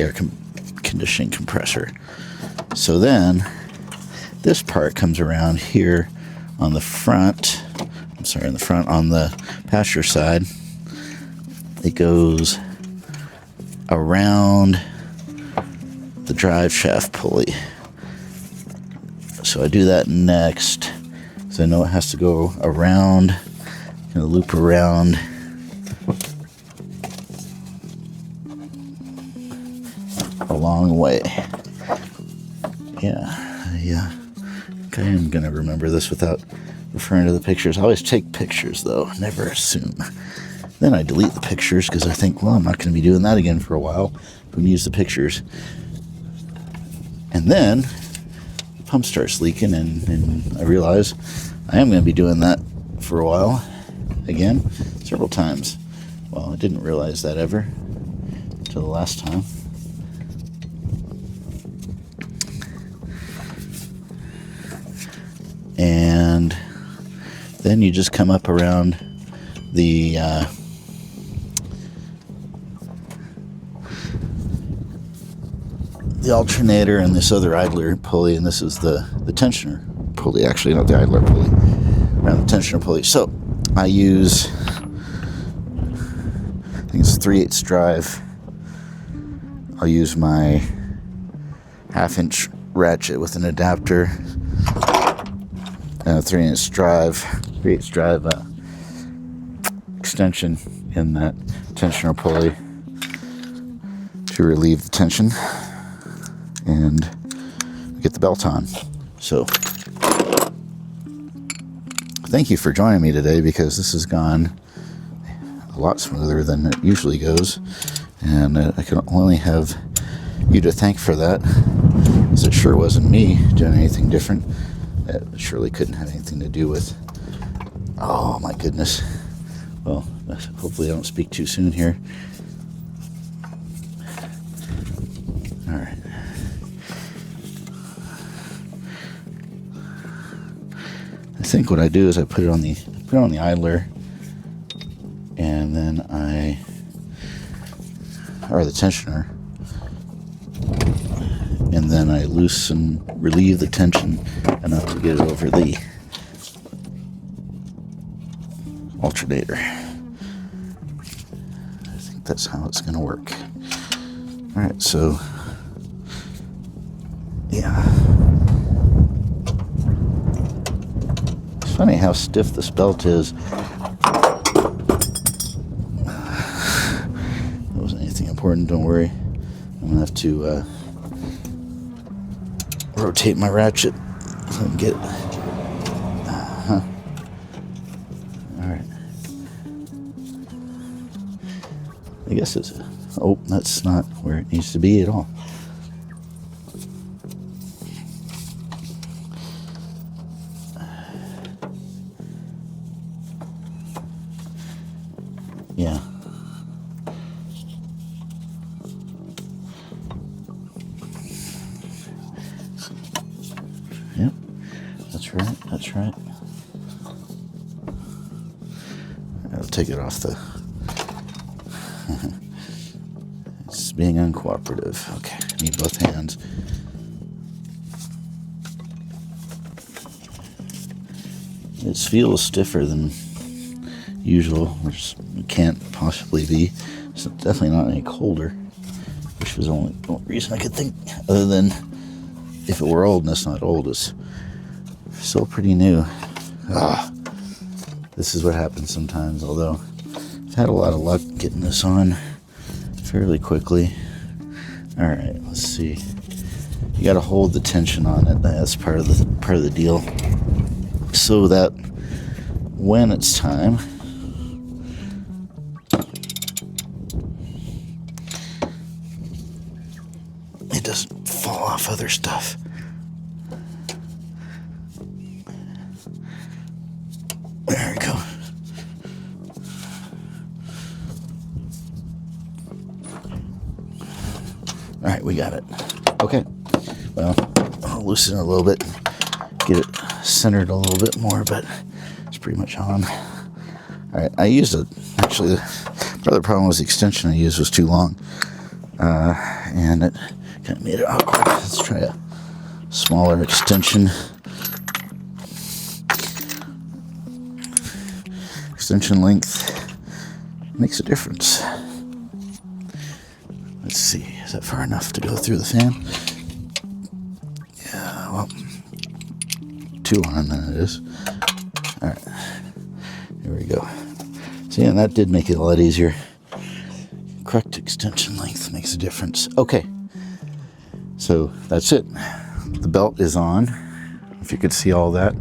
air conditioning compressor. So then this part comes around here on the front. On the passenger side, it goes around the drive shaft pulley. So I do that next, so I know it has to go around, kind of loop around a long way. Yeah. I am going to remember this without referring to the pictures. I always take pictures, though. Never assume. Then I delete the pictures because I think, well, I'm not going to be doing that again for a while. We can use the pictures. And then the pump starts leaking, and I realize I am going to be doing that for a while again, several times. Well, I didn't realize that ever until the last time. And then you just come up around the alternator and this other idler pulley, and this is the tensioner pulley, actually, not the idler pulley, around the tensioner pulley. So I use, I think it's 3/8 drive. I'll use my 1/2-inch ratchet with an adapter, 3/8 drive extension in that tensioner pulley to relieve the tension and get the belt on. So thank you for joining me today, because this has gone a lot smoother than it usually goes, and I can only have you to thank for that, because it sure wasn't me doing anything different. It surely couldn't have anything to do with, oh my goodness. Well, hopefully I don't speak too soon here. All right. I think what I do is I put it on the idler, and then or the tensioner, and then I relieve the tension enough to get it over the alternator. I think that's how it's going to work. All right, so yeah. It's funny how stiff this belt is. It wasn't anything important, don't worry. I'm gonna have to rotate my ratchet so I can get it. Alright. I guess it's, oh, that's not where it needs to be at all. Yeah. Yep. That's right. That's right. I'll take it off the... It's being uncooperative. Okay. I need both hands. It feels stiffer than usual, which it can't possibly be. It's definitely not any colder, which was the only reason I could think, other than if it were old, and it's not old, it's still pretty new. This is what happens sometimes, although I've had a lot of luck getting this on fairly quickly. Alright, let's see. You gotta hold the tension on it. That's part of the deal. So that when it's time, it doesn't fall off other stuff. There we go. All right, we got it. Okay. Well, I'll loosen it a little bit, get it centered a little bit more, but it's pretty much on. All right, I used actually, the other problem was the extension I used was too long, and it kind of made it awkward. Let's try a smaller extension. Extension length makes a difference. Let's see, is that far enough to go through the fan? Yeah, well, too on than it is. All right, here we go. See, and that did make it a lot easier. Correct extension length makes a difference. Okay, so that's it. The belt is on. If you could see all that,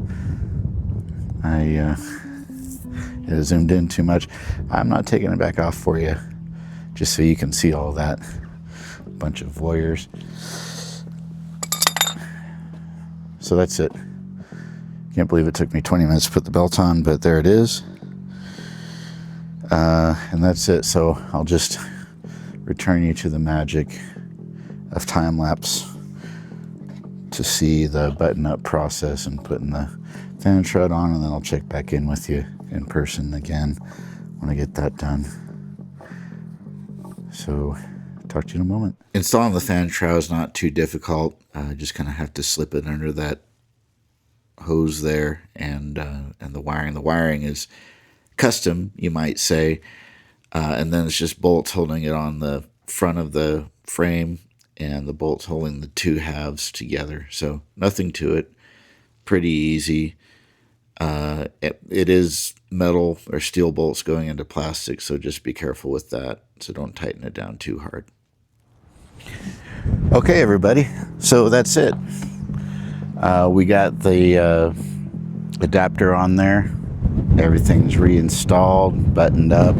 it zoomed in too much. I'm not taking it back off for you, just so you can see all that. A bunch of voyeurs. So that's it. Can't believe it took me 20 minutes to put the belt on, but there it is. And that's it. So I'll just return you to the magic of time lapse to see the button up process and putting the fan shroud on, and then I'll check back in with you in person again when I get that done. So talk to you in a moment. Installing the fan shroud is not too difficult. Just kind of have to slip it under that hose there, and the wiring. The wiring is custom, you might say, and then it's just bolts holding it on the front of the frame, and the bolts holding the two halves together. So nothing to it. Pretty easy. It is metal or steel bolts going into plastic, so just be careful with that. So don't tighten it down too hard. Okay, everybody. So that's it. We got the adapter on there. Everything's reinstalled, buttoned up,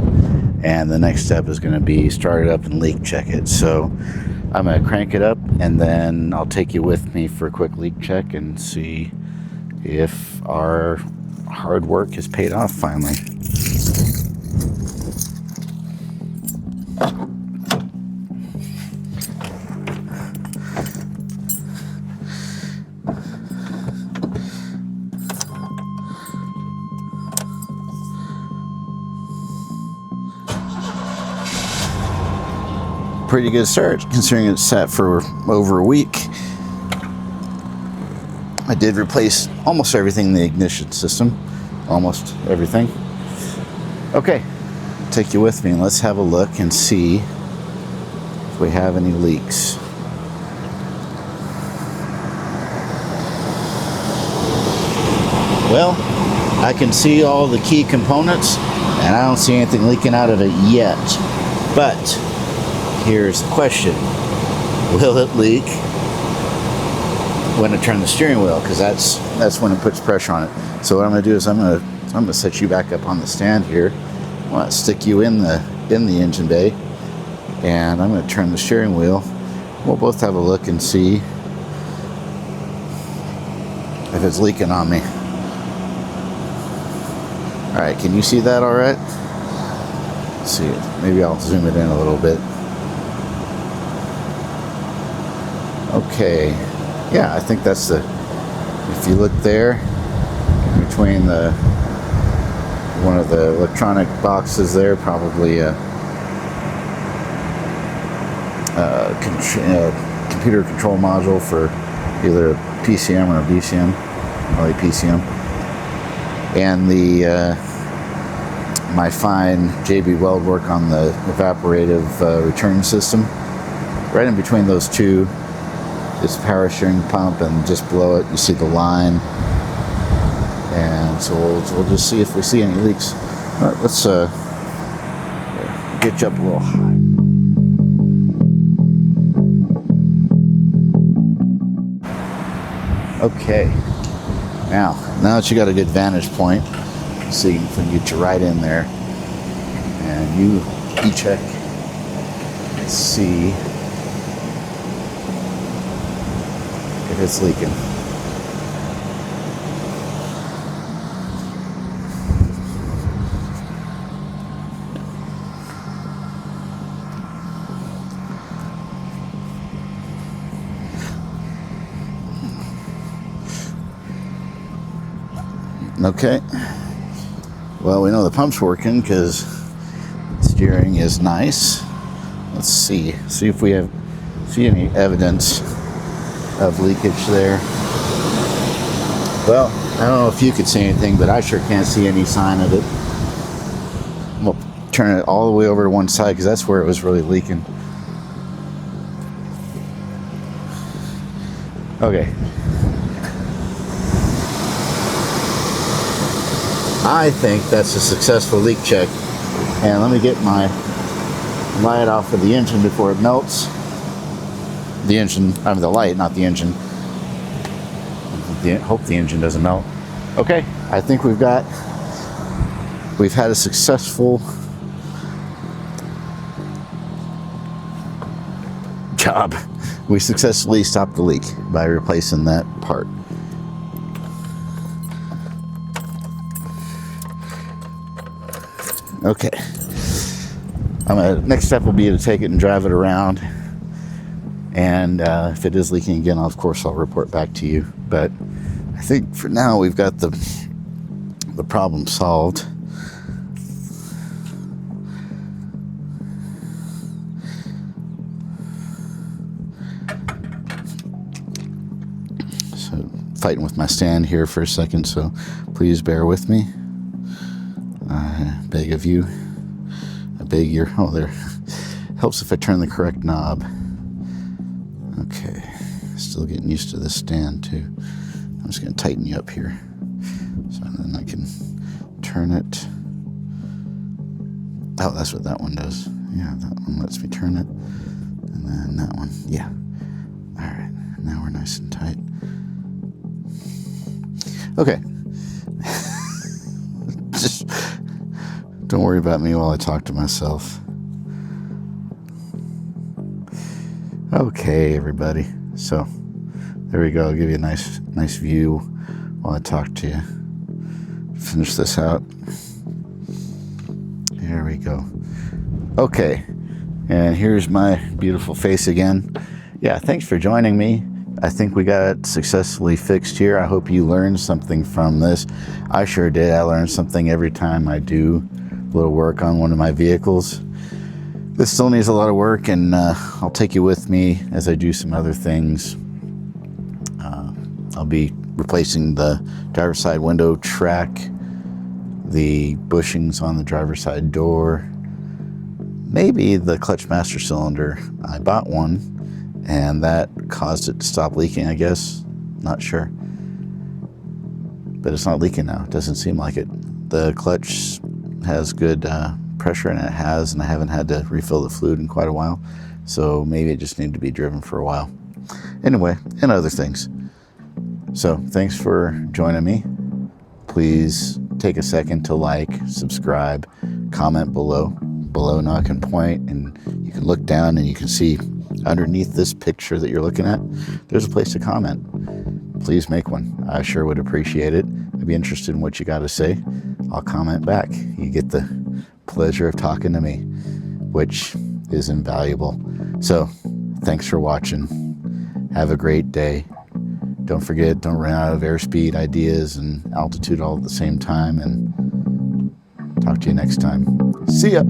and the next step is going to be start it up and leak check it. So I'm going to crank it up, and then I'll take you with me for a quick leak check and see if our hard work has paid off finally. Pretty good start considering it sat for over a week. I did replace almost everything in the ignition system. Almost everything. Okay, take you with me and let's have a look and see if we have any leaks. Well, I can see all the key components and I don't see anything leaking out of it yet. But here's the question. Will it leak when I turn the steering wheel? Because that's when it puts pressure on it. So what I'm going to do is I'm going to set you back up on the stand here. I'm going to stick you in the engine bay, and I'm going to turn the steering wheel. We'll both have a look and see if it's leaking on me. All right, can you see that all right? Let's see it. Maybe I'll zoom it in a little bit. Okay, yeah, I think that's the, if you look there, between one of the electronic boxes there, probably a computer control module for either a PCM or a BCM, probably PCM, and my fine JB weld work on the evaporative return system. Right in between those two is power steering pump, and just below it you see the line. And so we'll just see if we see any leaks. All right, let's get you up a little high. Okay, now that you got a good vantage point, see if we can get you right in there, and you check, see if it's leaking. Okay, well, we know the pump's working because steering is nice. Let's see if we see any evidence of leakage there. Well, I don't know if you could see anything, but I sure can't see any sign of it. We'll turn it all the way over to one side because that's where it was really leaking. Okay. I think that's a successful leak check. And let me get my light off of the engine before it melts. The engine, I mean the light, not the engine. Hope the engine doesn't melt. Okay, I think we've had a successful job. We successfully stopped the leak by replacing that part. Okay. Next step will be to take it and drive it around. And if it is leaking again, of course, I'll report back to you. But I think for now we've got the problem solved. So fighting with my stand here for a second, so please bear with me. I beg of you. I beg your... Oh, there. Helps if I turn the correct knob. Okay. Still getting used to this stand, too. I'm just going to tighten you up here. So then I can turn it. Oh, that's what that one does. Yeah, that one lets me turn it. And then that one. Yeah. All right. Now we're nice and tight. Okay. Just don't worry about me while I talk to myself. Okay, everybody. So there we go. I'll give you a nice view while I talk to you. Finish this out. There we go. Okay, and here's my beautiful face again. Yeah, thanks for joining me. I think we got it successfully fixed here. I hope you learned something from this. I sure did. I learned something every time I do a little work on one of my vehicles. This still needs a lot of work, and I'll take you with me as I do some other things. I'll be replacing the driver's side window track, the bushings on the driver's side door, maybe the clutch master cylinder. I bought one, and that caused it to stop leaking, I guess. Not sure. But it's not leaking now. It doesn't seem like it. The clutch has good pressure, and it has, and I haven't had to refill the fluid in quite a while. So maybe it just needed to be driven for a while. Anyway, and other things. So thanks for joining me. Please take a second to like, subscribe, comment below. Below now I can point, and you can look down and you can see underneath this picture that you're looking at, there's a place to comment. Please make one. I sure would appreciate it. I'd be interested in what you got to say. I'll comment back. You get the pleasure of talking to me, which is invaluable. So thanks for watching. Have a great day. Don't forget, don't run out of airspeed ideas and altitude all at the same time. And talk to you next time. See ya.